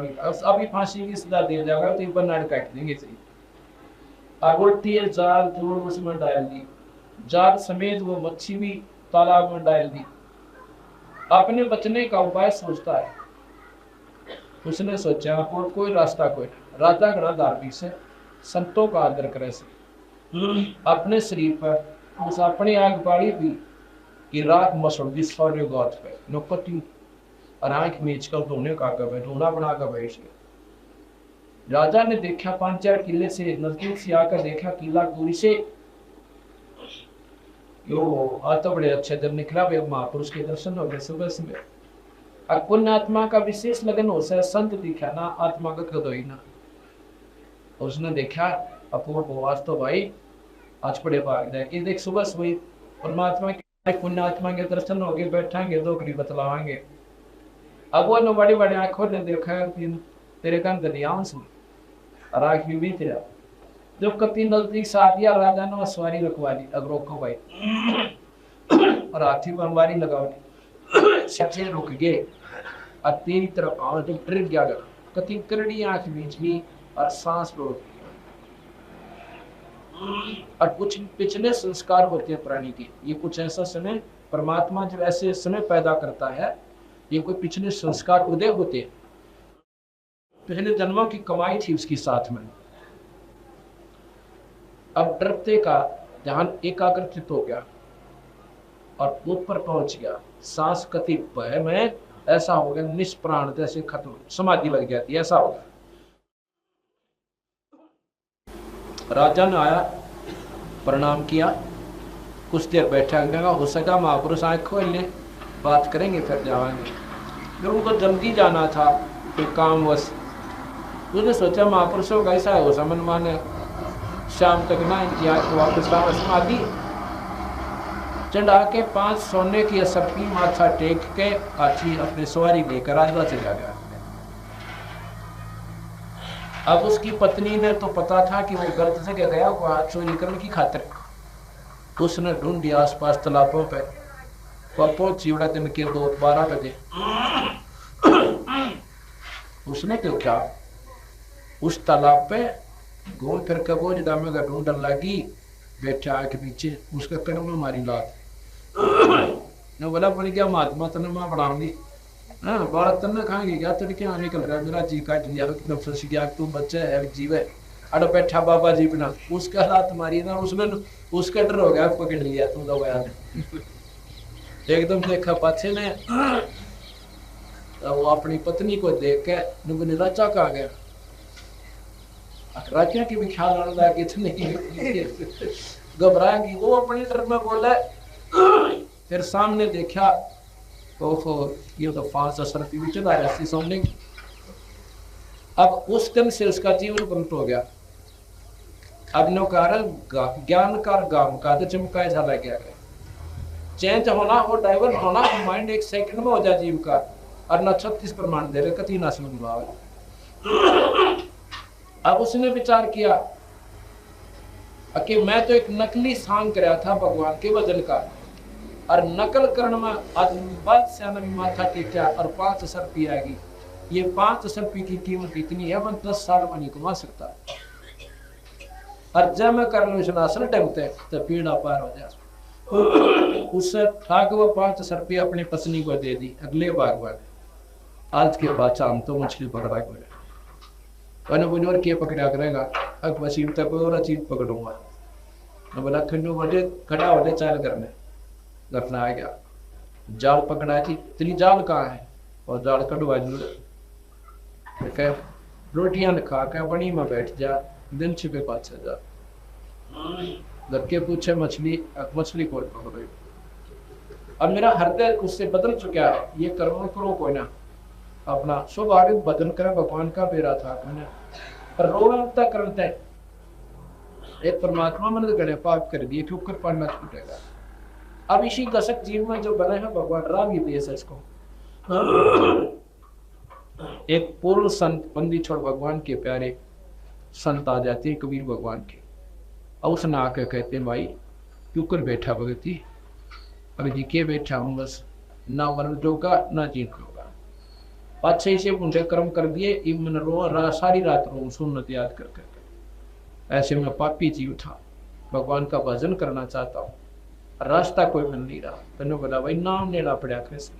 अभी फांसी की सजा दे जाएगा तो एक बार काट देंगे सही। उल्टी जाल जोड़ उसमें डाल दी, जाल समेत वो मच्छी भी तालाब में डाल दी। अपने बचने का उपाय सोचता है। उसने सोचा और कोई रास्ता कोई राजा गणा धार्मिक से संतों का आदर करे से अपने शरीर पर उस अपनी आग बाड़ी भी कि रात मसड़ दी सौर्य गौत पे नौकती और आंख मीच कर धोने का कब ढूंढा बना कर बैठ गया। राजा ने देखा 5-4 किले से नजदीक से आकर देखा किला दूरी से आज तो बड़े अच्छे दिन निकला भाई महापुरुष के दर्शन हो गए सुबह सुबह। पुण्य आत्मा का विशेष लगन हो से संत दिखा ना आत्मा का कदोई ना। उसने देखा अपूर्व वास्तव भाई आज बड़े भाग है कि देख सुबह सुबह परमात्मा के पुण्य आत्मा के दर्शन हो गए बैठांगे दो कड़ी बतलावांगे। अब वो बड़ी बड़ी आंखों ने देखा तेरे कान दरियाओं से और आंख भी तेरा जो कति नजदीक से आ गया राजा ने सवारी रखवा दी। अब रोको भाई और हाथी पर अंबारी लगाओ सबसे रुक गए और तेरी तरफ आओ तो डर गया कति करड़ी आंख बीच में और सांस रोक और कुछ पिछले संस्कार होते हैं प्राणी के। ये कुछ ऐसा समय परमात्मा जब ऐसे समय पैदा करता है ये कोई पिछले संस्कार उदय होते हैं, पिछले जन्मों की कमाई थी उसकी साथ में। अब डरते का ध्यान एकाग्रचित हो गया और ऊपर पहुंच गया। सांस कति भय में ऐसा हो गया निष्प्राण जैसे खत्म समाधि लग जाती ऐसा हो गया। राजा ने आया प्रणाम किया कुछ देर बैठा गया हो सका महापुरुष आए खोल ले बात करेंगे फिर जाएंगे। फिर उनको जल्दी जाना था कोई काम वश उसने सोचा महापुरुषों का ऐसा हो समन माने शाम तक ना इतिहास वापस समाधि चढ़ा के 5 सोने की असरपी माथा टेक के हाथी अपने सवारी लेकर राजवा चला गया। अब उसकी पत्नी ने तो पता था कि वो गलत जगह गया वो हाथ चोरी करने की खातिर उसने ढूंढी आसपास तालाबों पे पहुंची उड़ा दिन के 12 बजे। उसने तो क्या उस तालाब पे घूम फिर के वो दामे का ढूंढन लगी बैठा आके पीछे उसका कदम में मारी लात ने बोला पड़ गया महात्मा तने मां बढ़ाऊंगी हाँ बात तने खाएंगे क्या तेरे क्या निकल रहा मेरा जी का दिया एकदम फंस गया तू बच्चा है जीव है अड़ बैठा बाबा जी बिना उसका लात मारी ना उसने उसका डर हो गया पकड़ लिया तू दवाया एकदम देखा पाछे ने वो अपनी पत्नी को देख के नुबने राजा कहा गया राजा की भी ख्याल रहा कि इतने घबराएंगी वो अपने डर में बोला। फिर सामने देखा ओहो ये तो 5 असरफी भी चला रहा सामने। अब उस दिन से उसका जीवन पलट हो गया। अब नौकार ज्ञान का गांव का तो चमकाए झाला गया चेंज होना और डाइवर्ट होना माइंड 1 सेकंड में हो जाए जीव का और न 36 प्रमाण दे रहे कति ना समझ भाव। अब उसने विचार किया कि मैं तो एक नकली सांग कराया था भगवान के वजन का और नकल करने में आज से माथा टेका और 5 असरपी आएगी। ये 5 असरपी की कीमत इतनी है मैं 10 साल में नहीं कमा सकता और जब मैं कर लूँ असल ढंगते तो पीड़ा पार हो जाए। उससे ठाक वो 5 असरपी अपनी पत्नी को दे दी। अगले बार आज के बाद शाम तो मछली पकड़ा कर और क्या पकड़ा करेगा अब वसीम तक और चीज पकड़ूंगा बोला खंडू बड़े खड़ा होते चाल करने घटना आ गया जाल पकड़ा थी इतनी जाल कहाँ है और जाल कटवा रोटियां खा के बनी में बैठ जा दिन छिपे पाछे जा लड़के पूछे मछली को पकड़ो अब मेरा हृदय उससे बदल चुका है, ये करो करो कोई ना, अपना स्वाभाविक भजन करे भगवान का बेरा था मैंने, पर रोता करता है एक परमात्मा मन गणे पाप कर दिए ठुकर पड़ना छूटेगा। अब इसी दशक जीव में जो बने हैं भगवान राम ही देश है इसको। एक पूर्ण संत बंदी छोड़ भगवान के प्यारे संत आ जाते हैं कबीर भगवान के, और उसने आकर कहते हैं भाई क्यों कर बैठा भगती, अरे जी के बैठा हूँ बस, ना मरण जोगा ना जीत होगा, अच्छे से उनके कर्म कर दिए, इमन रो सारी रात रो सुन्नत याद कर कर। ऐसे में पापी जीव था, भगवान का भजन करना चाहता हूँ, रास्ता कोई मिल नहीं रहा, तेने बोला भाई नाम लेना पड़ा कृष्ण,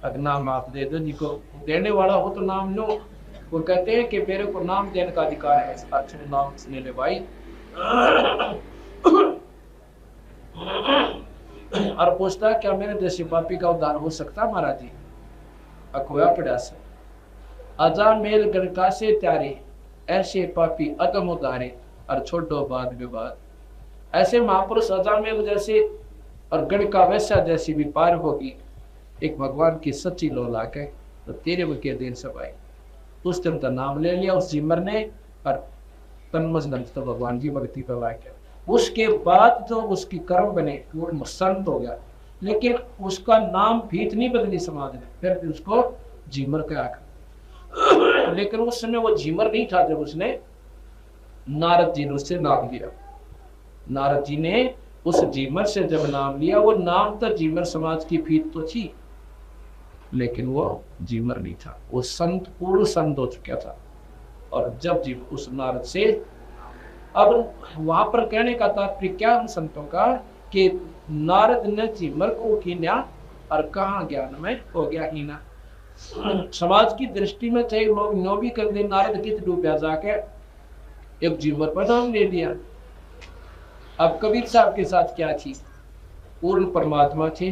अगर नाम आप दे दो, जिसको देने वाला हो तो नाम लो। वो कहते हैं कि मेरे को नाम देने का अधिकार है, अच्छा नाम ले ले भाई। और पूछता क्या मेरे जैसे पापी का उद्धार हो सकता महाराज जी, अखोया पड़ा से अजा मेल गणका से त्यारे, ऐसे पापी अदम उतारे और छोड़ो बाद विवाद। ऐसे महापुरुष अजा मेल जैसे और गणका वैसा जैसी भी पार होगी एक भगवान की सच्ची लोला के, तो तेरे के दिन सब आई। उस दिन का नाम ले लिया उस जिमर ने, और तन्मज तो भगवान की भक्ति पर लाके उसके बाद जो उसकी कर्म बने वो संत हो गया, लेकिन उसका नाम भी इतनी बदली समाज ने, फिर उसको जीमर कहा। लेकिन उस समय वो जीमर नहीं था जब उसने नारद जी ने उससे नाम लिया। नारद जी ने उस जीमर से जब नाम लिया, वो नाम तो जीमर समाज की फीत तो थी, लेकिन वो जीमर नहीं था, वो संत पूर्ण संत हो चुका था। और जब जी उस नारद से, अब वहां पर कहने का तात्पर्य क्या उन संतों का कि नारद ने जीमर को कीन्या और कहा ज्ञान में हो गया हीना। समाज की दृष्टि में चाहे लोग नो भी कर दे, नारद कित डूबा जाके एक जीमर पर नाम ले लिया। अब कबीर साहब के साथ क्या थी, पूर्ण परमात्मा थे।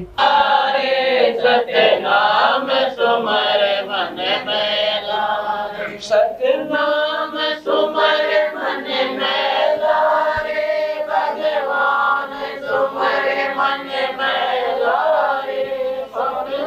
सत्य नाम सुमर मन में लारे, सत्य नाम सुमर मन में लारे, भगवान सुमर मन में लारे, सत्य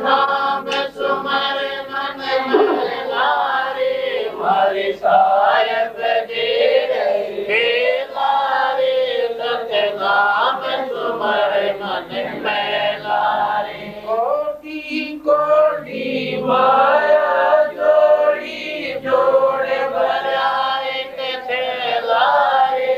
नाम सुमर मन में लारे, हरि साहेब दे रहे लारे, सत्य नाम सुमर मन में लारे। कोटि कोटि माया जोड़ी जोड़े बनाए कैसे लारे,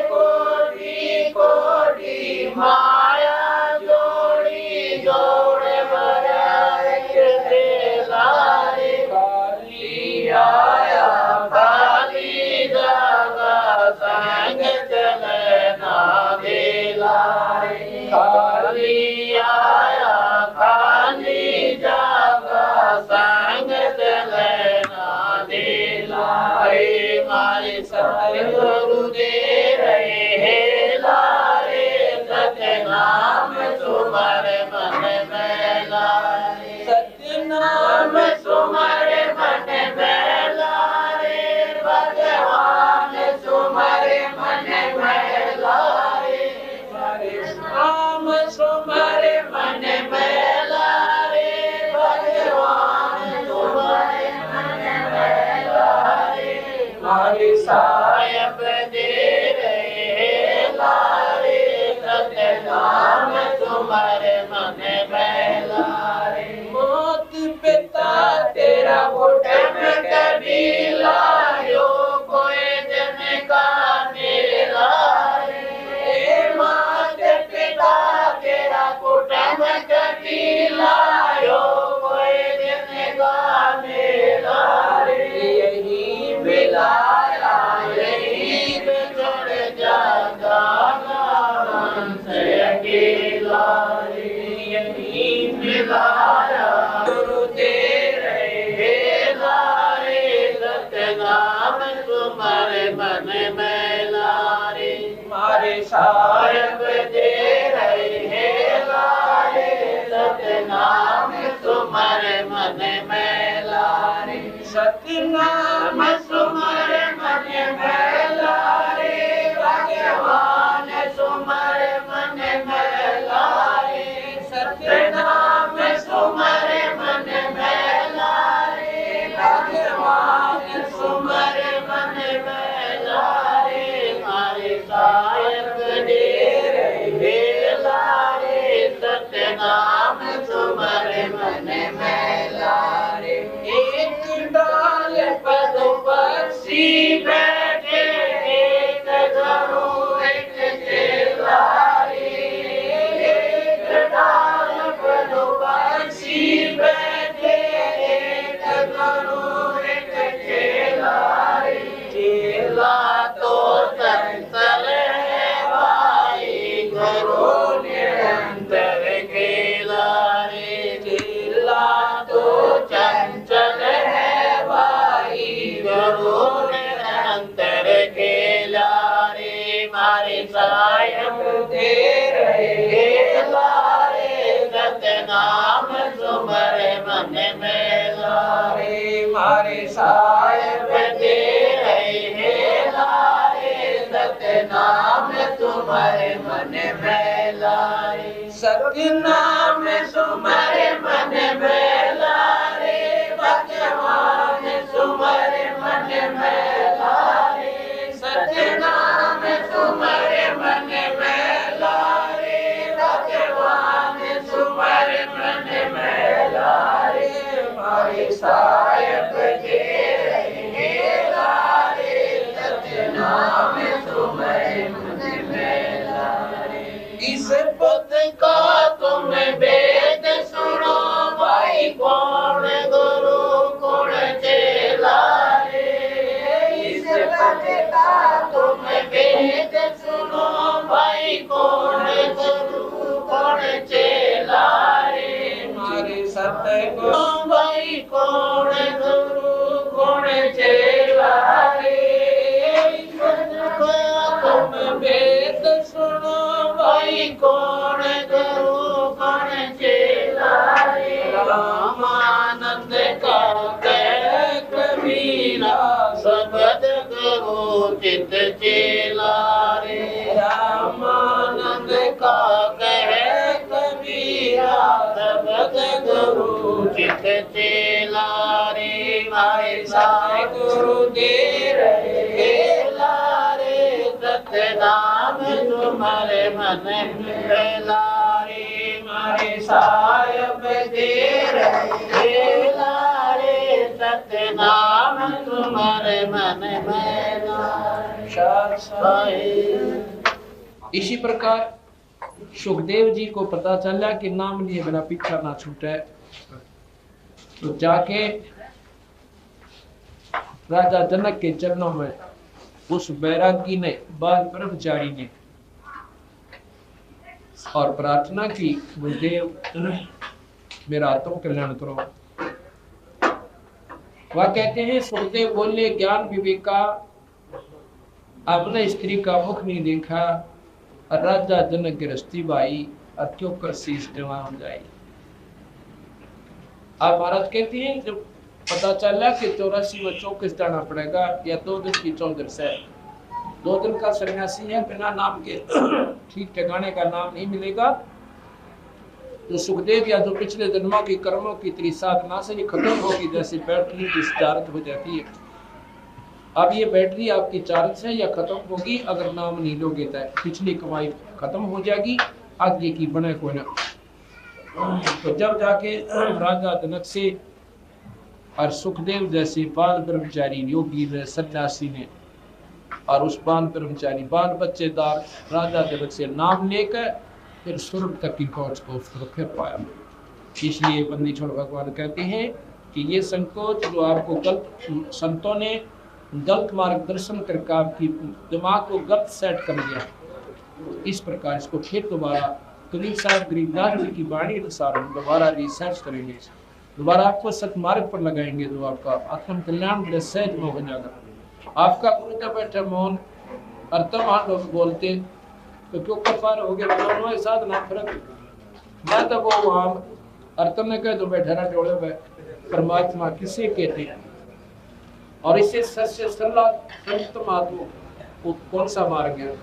कोटि कोटि माया जोड़ी जोड़े बनाए कैसे लारे। काली आया काली जागा संग चले ना दिलारे, काली आया काली जागा संग चले ना दिलारे। मारे सतगुरु दे रहे लारे, सत्य नाम सुमर मन में लारे, सत्य नाम सुमर मन में लारे, भगवान सुमर मन में लारे, नाम सुमर मन में लारे, भगवान सुमर मन में लारे। हरि साहेब दे रहे लारे, सत्य नाम सुमर मन में लारे। मौत पिता तेरा घुटन कभी लायो, कोई जन का मेरा रे, मात पिता तेरा घुटन कभी लायो, कोई जन का मेरा रे। यही मिलाया यही बिछड़ जाता मन से अकेला रे, यही मिलाया गुरु दे रहे लारे, सत्य नाम सुमर मन में लारे। मारे साहेब दे रहे लारे, सत्य नाम सुमर मन में लारे, सत्य नाम सुमर मन में लारे, भगवान सायक दे रहे लारे, सत्य नाम सुमर मन में लारे। एक डाल पर दो पक्षी बैठे, एक घरों एक चेला रे। एक डाल पर दो पक्षी बैठे, एक घरों एक चेला रे। चेला तो चंचल है भाई, घरों निरंतर खेला रे। चेला तो चंचल है भाई, घरों निरंतर खेला रे। मारे सायक दे रहे लारे, सत्य नाम सुमर मन में लारे। मारे सायक दे रहे लारे, सत्य नाम सुमर मन में लारे। सत्य नाम सुमर मन में लारे, भगवान सुमर मन में लारे। सत्य नाम सुमर मन में लारे, भगवान सुमर मन में लारे। मारे सायक दे रहे लारे, सत्य नाम सुमर मन में लारे। इस पद का तुम वेद सुनो भाई, कौन गुरु कौन चेला रे। इस पद का तुम वेद सुनो भाई, कौन गुरु कौन चेला रे। मारे सतगुरु भाई, कौन गुरु कौन चेला रे। इस पद का तुम वेद सुनो भाई, कौन गुरु कौन चेला रे। रामानंद का कह कबीरा, सबद गुरु चित चेला रे। रामानंद का कह कबीरा, सबद गुरु चित चेला रे। मारे साय गुरु दे रहे लारे, सत्य नाम सुमर मन में लारे। मारे सायब दे रहे लारे, सत्य नाम सुमर मन में लारे। इसी प्रकार सुखदेव जी को पता चला कि नाम लिए बिना पीछा ना छूटे, तो जाके राजा जनक के चरणों में उस बैरागी ने, बाल ब्रह्मचारी ने, और प्रार्थना की, गुरुदेव मेरा आत्म कल्याण करो। वह कहते हैं, सुखदेव बोले, ज्ञान विवेका अपने स्त्री का मुख नहीं देखा, और राजा जनक गिरस्ती भाई, और क्यों कर शीश जमा हो जाए। आप महाराज कहते हैं, जब पता चला कि 84 व 24 जाना पड़ेगा, या 2 दिन की 14 से 2 दिन का सन्यासी है, बिना नाम के ठीक ठिकाने का नाम नहीं मिलेगा। तो सुखदेव या जो पिछले जन्मों की कर्मों की इतनी साधना से ये खत्म होगी, जैसे बैटरी डिस्चार्ज हो जाती है। अब ये बैटरी आपकी चार्ज है या खत्म होगी, अगर नाम नहीं लोगे तो पिछली कमाई खत्म हो जाएगी, आगे की बने को ना। तो जब जाके राजा जनक से और सुखदेव जैसे बाल ब्रह्मचारी योगी ने, सन्यासी ने, और उस बाल ब्रह्मचारी बाल बच्चेदार राजा जनक से नाम लेकर फिर स्वर्ग तक की पहुंच को फिर पाया। इसलिए बंदी छोड़ भगवान कहते हैं कि ये संकोच जो आपको गलत संतों ने गलत मार्गदर्शन करके आपकी दिमाग को गलत सेट कर दिया, इस प्रकार इसको फिर दोबारा कबीर साहब गरीबदास जी की वाणी अनुसार हम दोबारा रिसर्च करेंगे, दोबारा आपको सतमार्ग पर लगाएंगे, जो आपका आत्म कल्याण बड़े सहज में हो जाएगा। आपका गुरु का बैठा मौन अर्थमान लोग बोलते तो क्यों कफार हो गया, दोनों के साथ ना फर्क। मैं तो वो वहाँ अर्थम ने कह दो बैठा ना टोले में परमात्मा किसे कहते हैं, और इससे सच्चे सल्ला संत महात्मा वो कौन सा मार्ग है,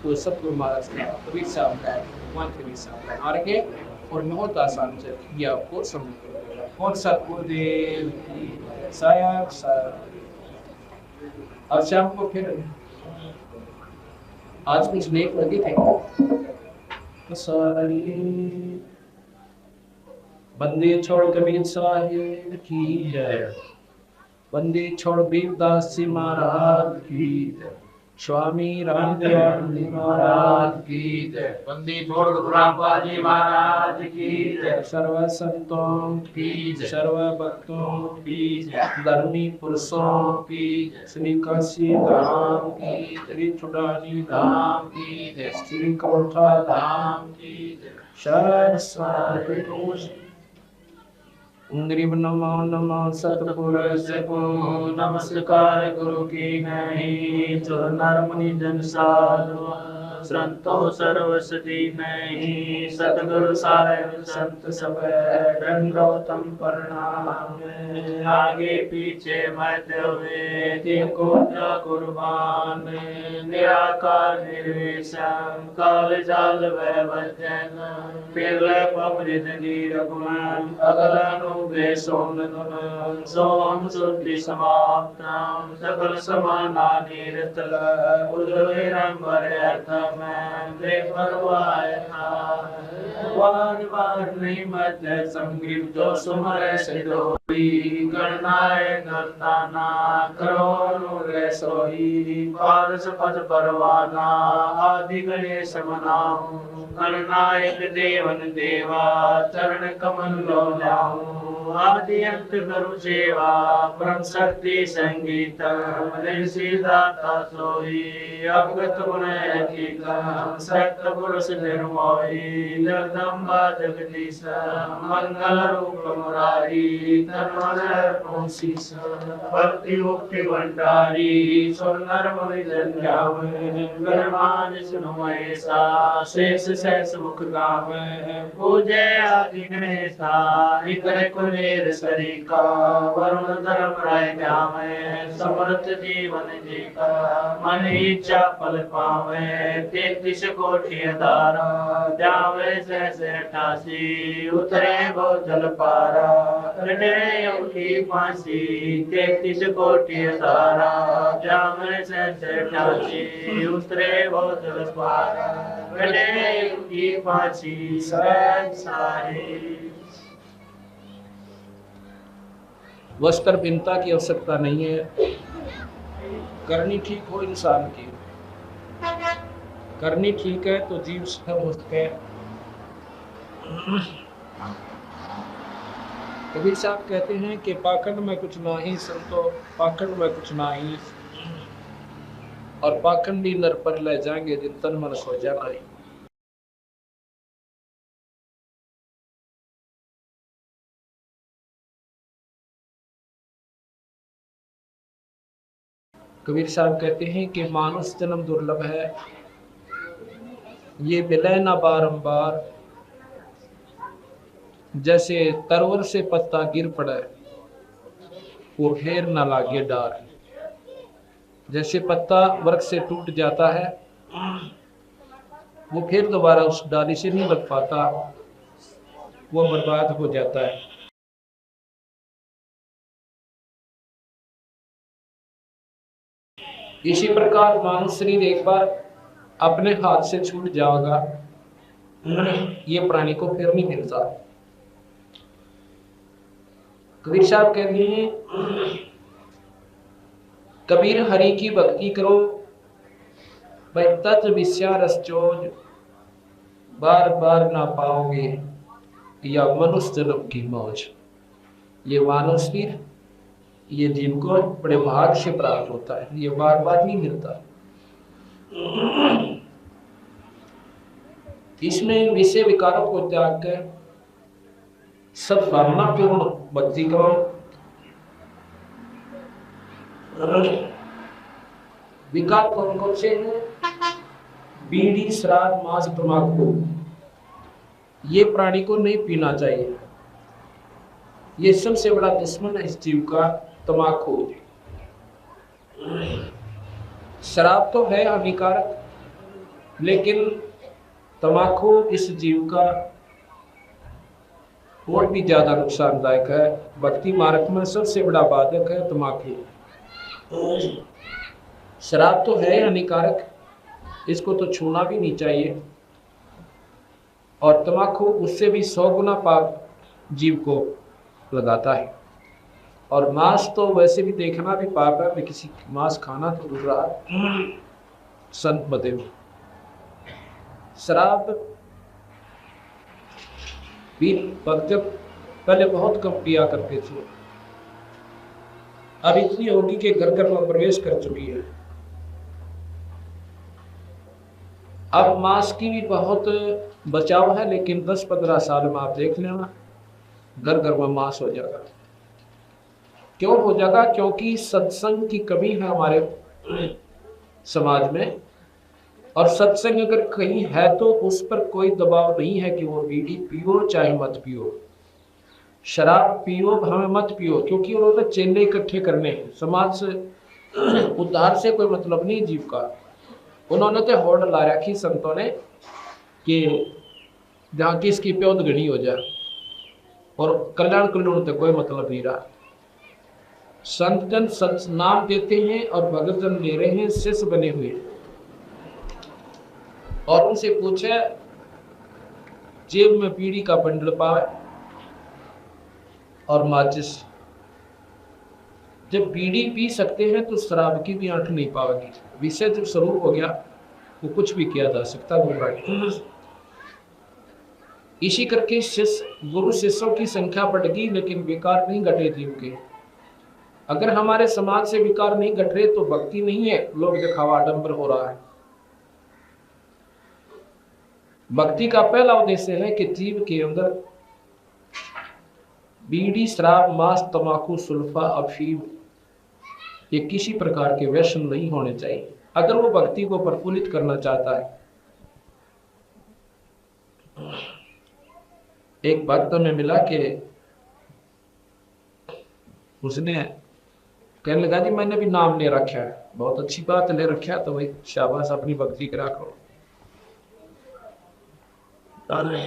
वो सतगुरु महाराज का कबीर साहब का है, भगवान कबीर साहब का मार्ग है, और बहुत आसान से ये आपको समझ कौन सा गुरुदेव साया अब शाम को फिर आज कुछ नेक लगे थे सारी बंदे छोड़ कबीर साहिब की जय, बंदे छोड़ बीरदास जी महाराज की जय, स्वामी रामदेव महाराज की जय, बंदी छोड़ गुरुरामपाल जी महाराज की जय, सर्व संतों की जय, सर्व भक्तों की जय, धर्मी पुरुषों की जय, श्री काशी धाम की, श्री चुड़ानी धाम की, श्री कौठा धाम की जय, शरण सारे गरीब नमो नमो सतपुरुष को नमस्कार गुरु की नहीं जो नर मुनि जन साधु संतो सर्वसती नहीं सतगुरु साहिब संत सब दंडोतम प्रणाम आगे पीछे मरते हुए तिनको कुर्बान निराकार निर्विषम काल जाल वह वचन पिघले पवरित नीरगुण अगलन वे सोम सोम शुद्धि समाप्तम सकल समानानि रतल उदयरंबर अर्थम परवाय था वार वार नहीं मत संगीत जो सुमर सिद्धोई गणनाय गणताना करो रे सोई पारस पद परवाना आदि गणेश मनाऊं गणनायक देवन देवा चरण कमल लो जाऊं आदि अंत करू सेवा परम शक्ति संगीत दाता सोई अवगत गुण सत्य पुरुष निर्मोही जगदम्बा जगदीश मंगल रूप मुरारी तन्मन शीश भक्ति मुक्ति भंडारी सुंदर मुनि जन्यावे गणमान सुनो ऐसा शेष शेष मुख गावे पूजे आदि गणेशा इकर कुलेर सरिका वरुण धर्म राय जावे समर्थ जीवन जी का मन इच्छा फल पावे 33 कोटि धारा जावे सहस 88 उतरे वो जल पारा रटे की फांसी 33 कोटि धारा जावे सहस 88 उतरे वो जल पारा रटे की फांसी संसारी। वस्त्र भिन्नता की आवश्यकता नहीं है, करनी ठीक हो इंसान की, करनी ठीक है तो जीव सुखम हो सके। कबीर साहब कहते हैं कि पाखंड में कुछ नाही संतो पाखंड में कुछ नाही, और पाखंडी नर पर ले जाएंगे जिन तन मन को जाना। कबीर साहब कहते हैं कि मानुष जन्म दुर्लभ है, ये मिले ना बारंबार, जैसे तरवर से पत्ता गिर पड़े वो फेर ना लागे डार। जैसे पत्ता वृक्ष से टूट जाता है वो फिर दोबारा उस डाली से नहीं लग पाता, वो बर्बाद हो जाता है। इसी प्रकार मानव शरीर एक बार अपने हाथ से छूट जाएगा, ये प्राणी को फिर नहीं मिलता। कबीर साहब कहते हैं कबीर हरि की भक्ति करो भाई तज विषया रस चोज, बार बार ना पाओगे या मनुष्य जन्म की मौज। ये मानव शरीर ये जिनको बड़े भाग से प्राप्त होता है, ये बार बार नहीं मिलता। इसमें विषय विकारों को त्याग कर सब भावना पूर्ण भक्ति करो। विकार कौन कौन से हैं? बीड़ी शराब मांस तंबाकू, ये प्राणी को नहीं पीना चाहिए। ये सबसे बड़ा दुश्मन है इस जीव का, तंबाकू। शराब तो है हानिकारक, लेकिन तंबाकू इस जीव का और भी ज्यादा नुकसानदायक है। भक्ति मार्ग में सबसे बड़ा बाधक है तंबाकू। शराब तो है हानिकारक, इसको तो छूना भी नहीं चाहिए। और तम्बाकू उससे भी 100 गुना पाप जीव को लगाता है। और मांस तो वैसे भी देखना भी पाप है, मैं किसी मांस खाना तो दूर रहा। संत बते हुए शराब भी भक्त पहले बहुत कम पिया करते थे, अब इतनी होगी कि घर घर में प्रवेश कर चुकी है। अब मांस की भी बहुत बचाव है, लेकिन 10-15 साल में आप देख लेना घर घर में मांस हो जाएगा। क्यों हो जाएगा? क्योंकि सत्संग की कमी है हमारे समाज में। और सत्संग अगर कहीं है तो उस पर कोई दबाव नहीं है कि वो बीड़ी पियो चाहे मत पियो, शराब पियो हमें मत पियो, क्योंकि उन्होंने चेले इकट्ठे करने हैं। समाज से उद्धार से कोई मतलब नहीं जीव का। उन्होंने तो होड़ ला रखी संतों ने कि जहाँ की इसकी प्योद घड़ी हो जाए, और कल्याण कल्याण तक कोई मतलब नहीं रहा। संत जन सत नाम देते हैं और भगत जन ले रहे हैं, शिष्य बने हुए। और उनसे पूछे जेब में बीड़ी का बंडल पावे और माचिस। जब बीड़ी पी सकते हैं तो शराब की भी आंख नहीं पावेगी। विषय जब स्वरूप हो गया वो कुछ भी किया जा सकता है। इसी करके शिष्य गुरु शिष्यों की संख्या बढ़ गई, लेकिन विकार नहीं घटे जीव के। अगर हमारे समाज से विकार नहीं घट रहे तो भक्ति नहीं है, लोग दिखावा आडंबर हो रहा है। भक्ति का पहला उद्देश्य है कि जीव के अंदर बीड़ी, शराब, मांस, तंबाकू, सुल्फा, अफीम ये किसी प्रकार के व्यसन नहीं होने चाहिए। अगर वो भक्ति को प्रफुल्लित करना चाहता है। एक भक्त में मिला कि उसने कहने लगा जी मैंने भी नाम ले रखा है। बहुत अच्छी बात ले रखा है, तो भाई शाबाश, अपनी भक्ति करा करो।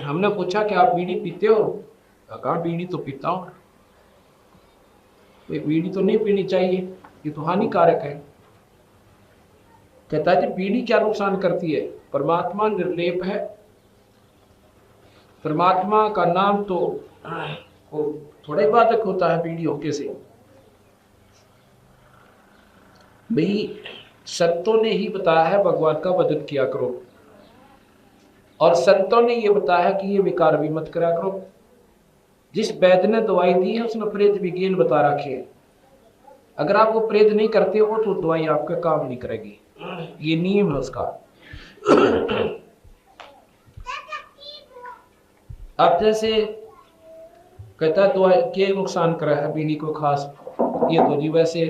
हमने पूछा कि आप बीड़ी पीते हो? कहा बीड़ी तो पीता हूं। बीड़ी तो नहीं पीनी चाहिए, ये तो हानिकारक है। कहता है जी बीड़ी क्या नुकसान करती है? परमात्मा निर्लेप है, परमात्मा का नाम तो वो थोड़ा ही बाधक होता है बीड़ी होके से। भाई संतों ने ही बताया है भगवान का भजन किया करो, और संतों ने ये बताया कि ये विकार भी मत करा करो। जिस वैद्य ने दवाई दी है उसने प्रेत विज्ञान बता रखे है। अगर आप वो प्रेत नहीं करते हो तो दवाई आपका काम नहीं करेगी, ये नियम है उसका। आप जैसे कहता है दवाई के नुकसान करा है बीड़ी को खास, ये तो जी वैसे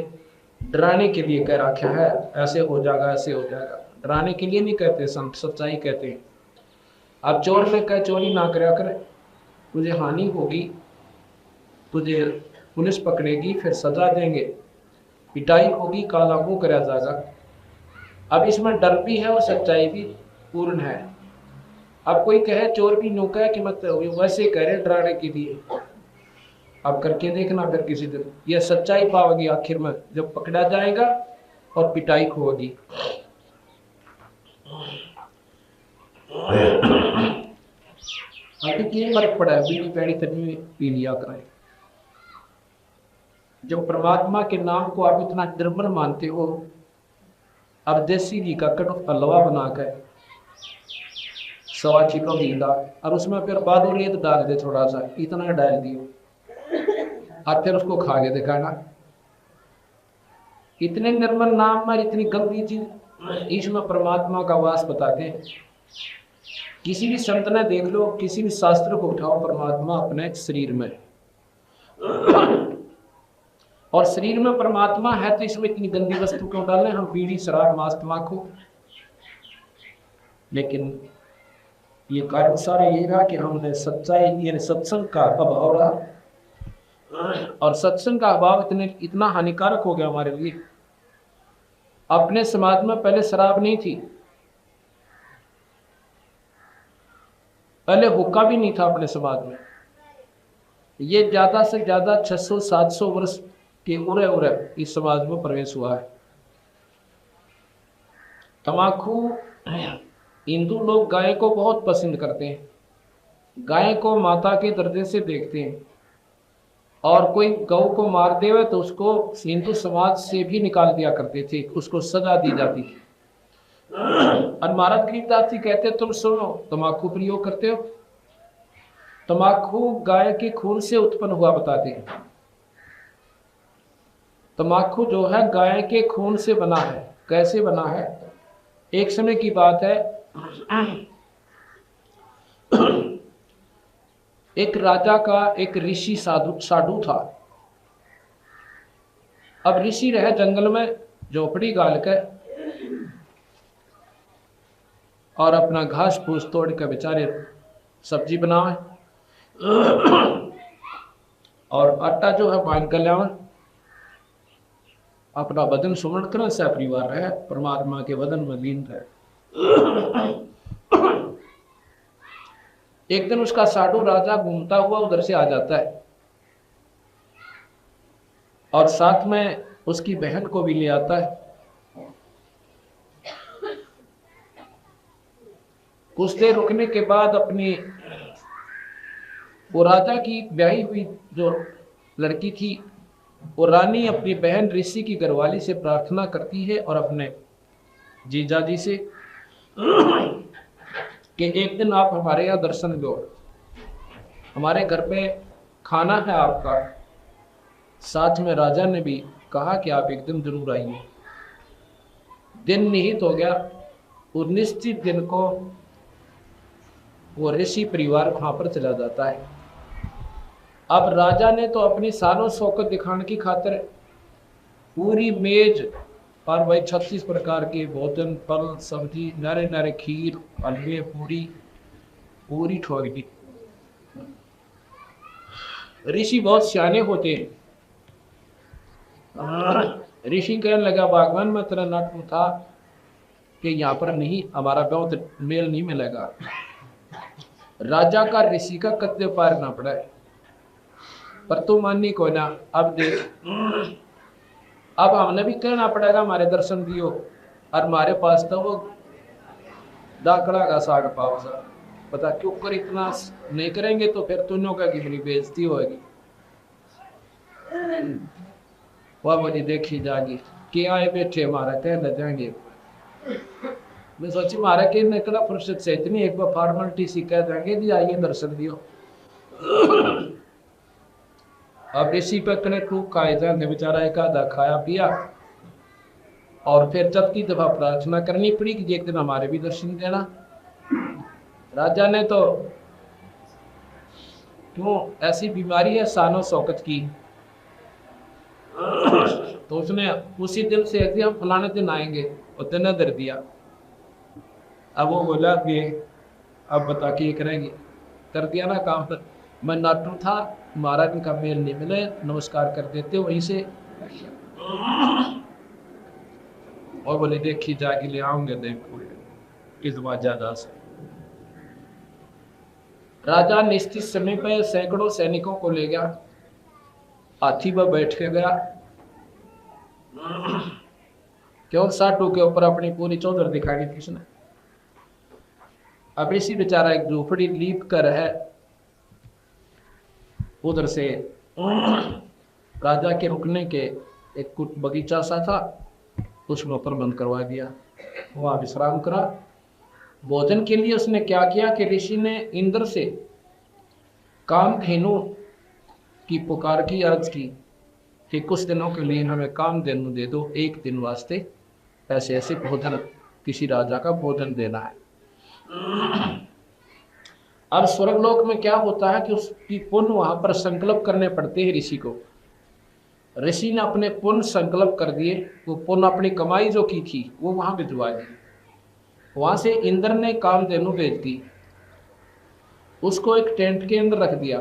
डराने के लिए कह रखा है, ऐसे हो जाएगा ऐसे हो जाएगा। डराने के लिए नहीं कहते संत, सच्चाई कहते हैं। अब चोर ने कहा चोरी ना करा कर, तुझे हानि होगी, तुझे पुलिस पकड़ेगी, फिर सजा देंगे, पिटाई होगी, काला मुंह करा जाएगा। अब इसमें डर भी है और सच्चाई भी पूर्ण है। अब कोई कहे चोर भी नौका है कि मत वैसे कह रहे डराने के लिए, अब करके देखना फिर किसी दिन यह सच्चाई पाओगी आखिर में जब पकड़ा जाएगा और पिटाई होगी। आखिर क्या फर्क पड़ा है? बीड़ी पैड़ी तभी पी लिया करें। जब परमात्मा के नाम को आप इतना निर्मल मानते हो, अब देसी घी का हलवा बनाकर 1.25 किलो घी डाल और उसमें फिर बादू रेत डाल दे, थोड़ा सा इतना डाल दियो और फिर उसको खा के दिखाना। इतने निर्मल नाम में इतनी गंदी चीज, इसमें परमात्मा का वास बताते हैं। किसी भी संत ने देख लो, किसी भी शास्त्र को उठाओ, परमात्मा अपने शरीर में, और शरीर में परमात्मा है तो इसमें इतनी गंदी वस्तु क्यों डालें हम? बीड़ी, शराब, मांस, तंबाकू। लेकिन ये कारण सारा यही रहा कि हमने सच्चाई यानी सत्संग का अभाव रहा, और सत्संग का अभाव इतना हानिकारक हो गया हमारे लिए। अपने समाज में पहले शराब नहीं थी, पहले हुक्का भी नहीं था अपने समाज में। ये ज्यादा से ज्यादा 600-700 वर्ष के उरे इस समाज में प्रवेश हुआ है। तम्बाकू, हिंदू लोग गाय को बहुत पसंद करते हैं, गाय को माता के दर्जे से देखते हैं, और कोई गौ को मार देवे तो उसको हिंदू समाज से भी निकाल दिया करते थे, उसको सजा दी जाती थी। और महाराज गरीबदास जी कहते तुम सुनो, तम्बाकू प्रयोग करते हो, तम्बाकू गाय के खून से उत्पन्न हुआ बताते हैं। तम्बाकू जो है गाय के खून से बना है। कैसे बना है? एक समय की बात है, एक राजा का एक ऋषि साधु था। अब ऋषि रहे जंगल में झोपड़ी गाल के और अपना घास फूस तोड़ के बेचारे सब्जी बनावे और आटा जो है बांध कर लिया, अपना वदन सुमरण कर परिवार रहे, परमात्मा के वदन में लीन रहे। एक दिन उसका साधु राजा घूमता हुआ उधर से आ जाता है और साथ में उसकी बहन को भी ले आता है। कुछ देर रुकने के बाद अपनी वो राजा की ब्याही हुई जो लड़की थी, वो रानी अपनी बहन ऋषि की घरवाली से प्रार्थना करती है और अपने जीजा जी से कि एक दिन आप हमारे यहाँ दर्शन दो, हमारे घर पे खाना है आपका। साथ में राजा ने भी कहा कि आप एक दिन जरूर आइए। दिन निहित हो गया। उस निश्चित दिन को वो ऋषि परिवार वहां पर चला जाता है। अब राजा ने तो अपनी सानों शौकत दिखाने की खातिर पूरी मेज पर वही 36 प्रकार के भोजन, फल, सब्जी, नारे नारे खीर, हलवे, पूरी ठोक दी। ऋषि बहुत सियाने होते हैं। ऋषि कहने लगा, भगवान मैं तेरा नाटक था कि यहाँ पर नहीं, हमारा बहुत मेल नहीं मिलेगा। राजा का ऋषि का कत्ते पार ना पड़ा है, पर तू माननी को ना। अब देख, अब हमने भी कहना पड़ेगा हमारे दर्शन दियो, और हमारे पास तो वो दाकड़ा का साग पाव सा, पता क्यों कर इतना नहीं करेंगे तो फिर तुनों का की मेरी बेइज्जती होगी। वह बोली देखी जागी कि आए बैठे हमारा कहने जाएंगे। मैं सोची मारा के निकला फुर्सत से इतनी एक बार फॉर्मेलिटी सी कह देंगे जी आइए दर्शन दियो। अब ऋषि पकड़े टूक खाए जाने बेचारा एक आधा खाया पिया और फिर चौथी दफा प्रार्थना करनी पड़ी कि एक दिन हमारे भी दर्शन देना। राजा ने तो क्यों ऐसी बीमारी है सानो शौकत की, तो उसने उसी दिन से हम फलाने दिन आएंगे और दिन दर दिया। अब वो बोला कि अब बता के करेंगे, कर दिया ना काम। पर मैं नाटू था, महाराज का मेल नहीं मिले, नमस्कार कर देते वहीं से। और बोले देखी जाके ले आऊंगे देखो इस बार ज्यादा से। राजा निश्चित समय पर सैकड़ों सैनिकों को ले गया, हाथी पर बैठ के गया, क्यों साटू के ऊपर अपनी पूरी चौधर दिखाई थी उसने। अब इसी बेचारा एक झोपड़ी लीप कर है, उधर से राजा के रुकने के एक कुछ बगीचा सा था, उसमें ऊपर बंद करवा दिया। वहाँ विश्राम करा। भोजन के लिए उसने क्या किया कि ऋषि ने इंद्र से कामधेनु की पुकार की, अर्ज की कि कुछ दिनों के लिए हमें कामधेनु दे दो, एक दिन वास्ते ऐसे ऐसे भोजन, किसी राजा का भोजन देना है। अब स्वर्गलोक में क्या होता है कि उसकी पुण्य वहां पर संकल्प करने पड़ते हैं ऋषि को। ऋषि ने अपने पुण्य संकल्प कर दिए, वो पुण्य अपनी कमाई जो की थी वो वहां भिजवा दी। वहां से इंद्र ने कामधेनु भेज दी, उसको एक टेंट के अंदर रख दिया,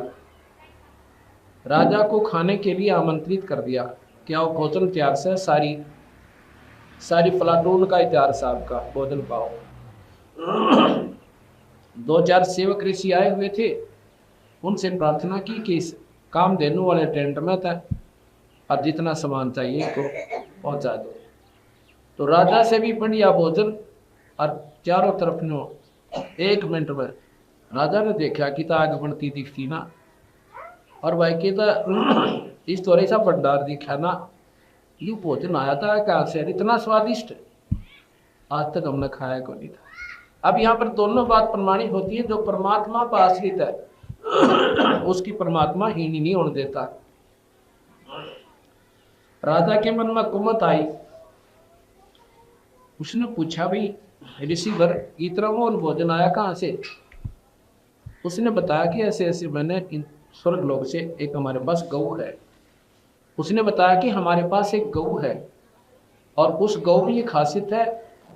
राजा को खाने के लिए आमंत्रित कर दिया। क्या वो भोजन तैयार से, सारी प्लाटून का तैयार से आपका भोजन पाओ। 2-4 सेवक ऋषि आए हुए थे, उनसे प्रार्थना की कि इस कामधेनु वाले टेंट में था और जितना सामान चाहिए इसको पहुंचा दो। तो राजा से भी बढ़िया भोजन और चारों तरफ नो 1 मिनट में राजा ने देखा कि आग बनती दिखती ना, और भाई के इस थोड़े सा भंडार दिखा ना, ये भोजन आया था कहाँ से, इतना स्वादिष्ट आज तक हमने खाया को नहीं था। अब यहाँ पर दोनों बात प्रमाणित होती है, जो परमात्मा पर आश्रित है उसकी परमात्मा हीन नहीं होने देता। राजा के मन में कुमत आई, उसने पूछा भाई ऋषिवर इतना मोल भोजन आया कहाँ से। उसने बताया कि ऐसे ऐसे मैंने इन स्वर्ग लोक से एक हमारे पास गऊ है। उसने बताया कि हमारे पास एक गऊ है और उस गऊ में ये खासियत है,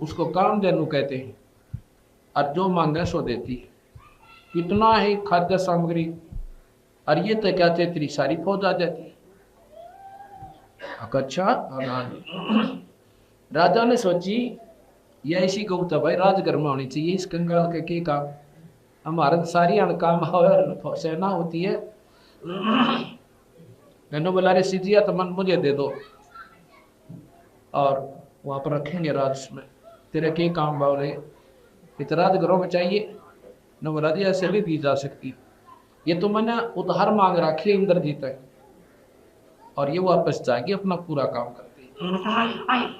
उसको कामधेनु कहते हैं, और जो मांगे सो देती है। इतना है खाद्य सामग्री, और ये तो क्या तेरी सारी फौज आ जाती है। अच्छा राजा ने सोची यह ऐसी गऊ था भाई राजगर में होनी चाहिए, इस कंगाल के काम, हमारा तो सारी अणकाम सेना होती है। मैंने बोला रे सीजिया तो मन मुझे दे दो और वहाँ पर रखेंगे राज में, तेरे के काम भाव रहे इतना राजगरों में चाहिए न। बोला जी ऐसे भी दी जा सकती, ये तो मैंने उधार मांग रखी है इंद्रजीत है, और ये वापस जाके अपना पूरा काम करते हैं।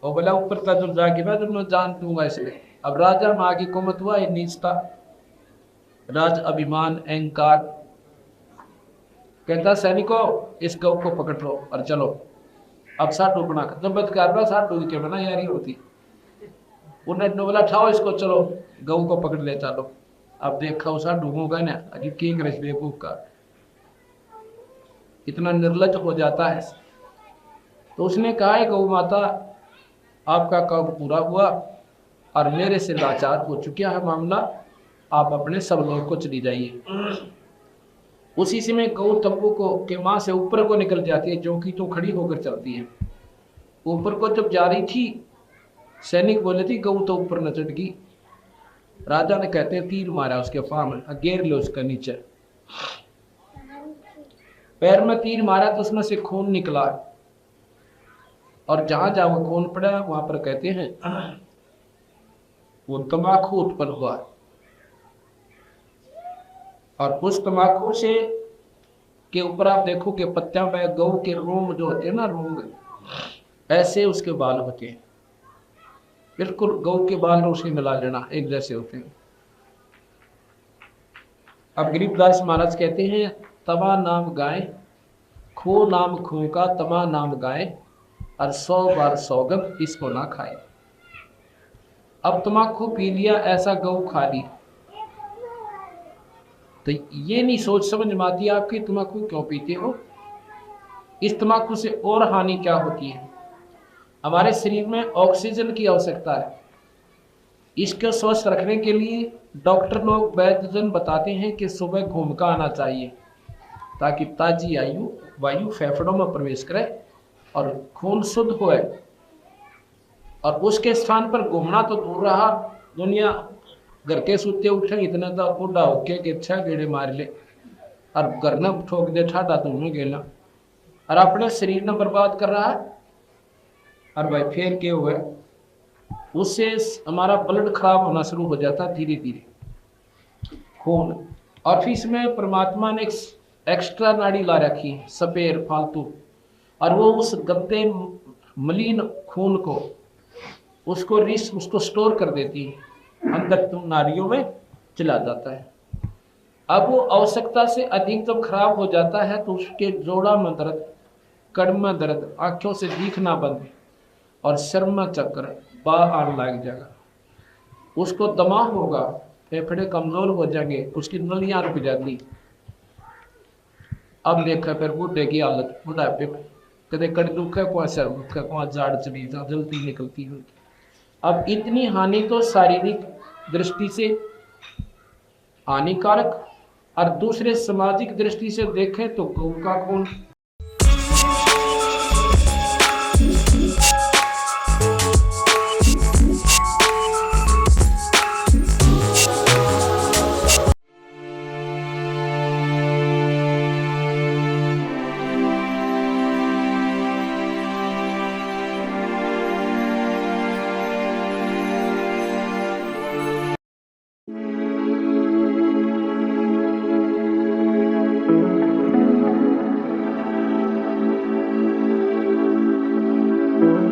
और बोला ऊपर का जो जाके मैं जान दूंगा इसलिए। अब राजा माँ की कुमत हुआ ये नीचता, राज अभिमान अहंकार, कहता सैनिकों इस गौ को पकड़ लो और चलो। अब साटू बना खत्म बत कर साटू के बना यारी होती, उन्होंने बोला ठाओ इसको, चलो गऊ को पकड़ ले चलो। अब देखा उसा डूबूंगा ना अभी किंग्रेस बेवकूफ का इतना निर्लज हो जाता है। तो उसने कहा है गौ माता आपका काम पूरा हुआ और मेरे से लाचार हो चुका है मामला, आप अपने सब लोग को चली जाइए। उसी समय गौ तंबू को के माँ से ऊपर को निकल जाती है, जो कि तो खड़ी होकर चलती है। ऊपर को जब जा रही थी सैनिक बोले थी गौ तो ऊपर न चढ़ गई। राजा ने कहते हैं तीर मारा उसके फार्म में, घेर लो उसका नीचे। पैर में तीर मारा तो उसमें से खून निकला, और जहां जहां वो खून पड़ा वहां पर कहते हैं वो तंबाकू उत्पन्न हुआ, और उस तंबाकू से के ऊपर आप देखो कि पत्तियां में गऊ के रोम जो होते हैं ना, रोम ऐसे उसके बाल होते हैं, बिल्कुल गऊ के बाल उसे मिला लेना एक जैसे होते हैं। अब गरीबदास महाराज कहते हैं तवा नाम गाय खो नाम खो का तमा नाम गाय और 100 बार सौगंध इसको ना खाए। अब तम्बाकू पी लिया ऐसा गऊ खा ली, तो ये नहीं सोच समझ में आती आपकी तम्बाकू क्यों पीते हो। इस तम्बाकू से और हानि क्या होती है। हमारे शरीर में ऑक्सीजन की आवश्यकता है, इसको स्वस्थ रखने के लिए डॉक्टर लोग वैद्यजन बताते हैं कि सुबह घूम कर आना चाहिए, ताकि ताजी वायु फेफड़ों में प्रवेश करे और खून शुद्ध होए। और उसके स्थान पर घूमना तो दूर रहा, दुनिया घर के सूते उठे इतना तो बूढ़ा होके कि अच्छा गेड़े मार ले और घर न ठोक दे ठाडा तुम्हें गेला, और अपने शरीर ने बर्बाद कर रहा है। और भाई फिर क्या हुआ, उससे हमारा ब्लड खराब होना शुरू हो जाता धीरे धीरे खून। और फिर इसमें परमात्मा ने एक्स्ट्रा नाड़ी ला रखी है सपेर फालतू, और वो उस गंदे मलिन खून को उसको स्टोर कर देती है, अंदर तो नाड़ियों में चला जाता है। अब वो आवश्यकता से अधिक जब खराब हो जाता है तो उसके जोड़ा में दर्द, कड़ में दर्द, आंखों से दिखना बंद और सिर में चक्कर बाहर आने लग जाएगा, उसको दमा होगा, फेफड़े कमजोर हो जाएंगे, उसकी नलियां रुक जाएंगी। अब देखा फिर बूढ़े की हालत, बुढ़ापे कदे कड़ दुखे को सिर दुखे को जाड़ चली जल्दी निकलती है। अब इतनी हानि तो शारीरिक दृष्टि से हानिकारक, और दूसरे सामाजिक दृष्टि से देखें तो गऊ का खून